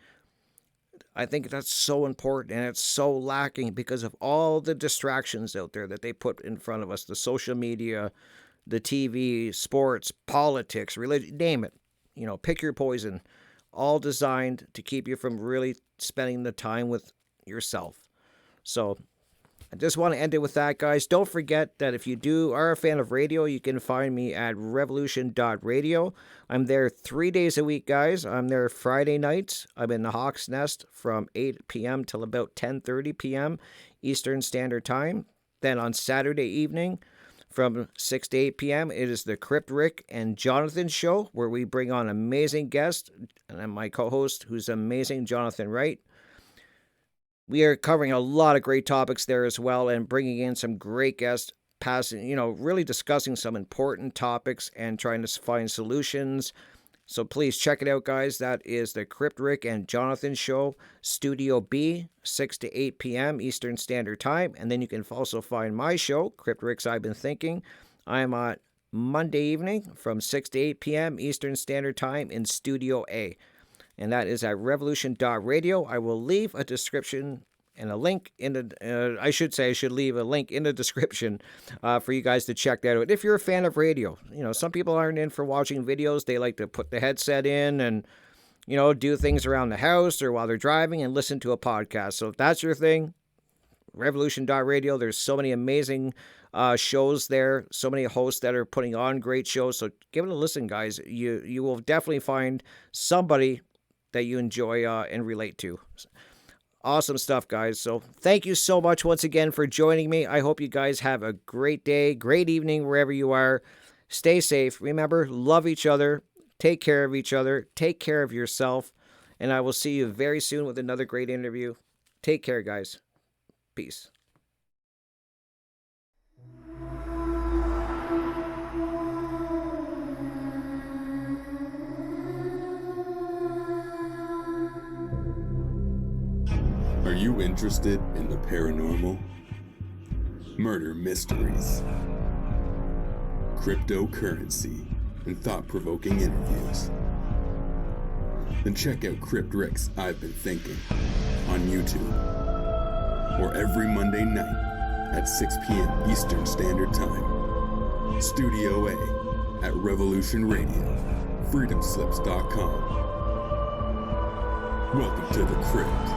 I think that's so important, and it's so lacking because of all the distractions out there that they put in front of us, the social media, the TV, sports, politics, religion, name it. Pick your poison, all designed to keep you from really spending the time with yourself. So I just want to end it with that, guys. Don't forget that if you are a fan of radio, you can find me at revolution.radio. I'm there 3 days a week, guys. I'm there Friday nights. I'm in the Hawk's Nest from 8 p.m. till about 10:30 p.m. Eastern Standard Time. Then on Saturday evening from 6 to 8 p.m., it is the Crypt Rick and Jonathan show, where we bring on amazing guests. And I'm my co-host, who's amazing, Jonathan Wright. We are covering a lot of great topics there as well, and bringing in some great guests, really discussing some important topics and trying to find solutions. So please check it out, guys. That is the Crypt Rick and Jonathan show, Studio B, 6 to 8 p.m. Eastern Standard Time. And then you can also find my show, Crypt Rick's I've Been Thinking. I'm on Monday evening from 6 to 8 p.m. Eastern Standard Time in Studio A. And that is at revolution.radio. I will leave a description and a link in the, I should leave a link in the description for you guys to check that out. If you're a fan of radio, some people aren't in for watching videos. They like to put the headset in and, do things around the house or while they're driving and listen to a podcast. So if that's your thing, revolution.radio, there's so many amazing shows there, so many hosts that are putting on great shows. So give it a listen, guys. You will definitely find somebody that you enjoy and relate to. Awesome stuff, guys. So thank you so much once again for joining me. I hope you guys have a great day, great evening, wherever you are. Stay safe. Remember, love each other. Take care of each other. Take care of yourself. And I will see you very soon with another great interview. Take care, guys. Peace. Are you interested in the paranormal, murder mysteries, cryptocurrency, and thought-provoking interviews? Then check out Crypt Rick's I've Been Thinking on YouTube, or every Monday night at 6 p.m. Eastern Standard Time. Studio A at Revolution Radio, freedomslips.com. Welcome to the Crypt.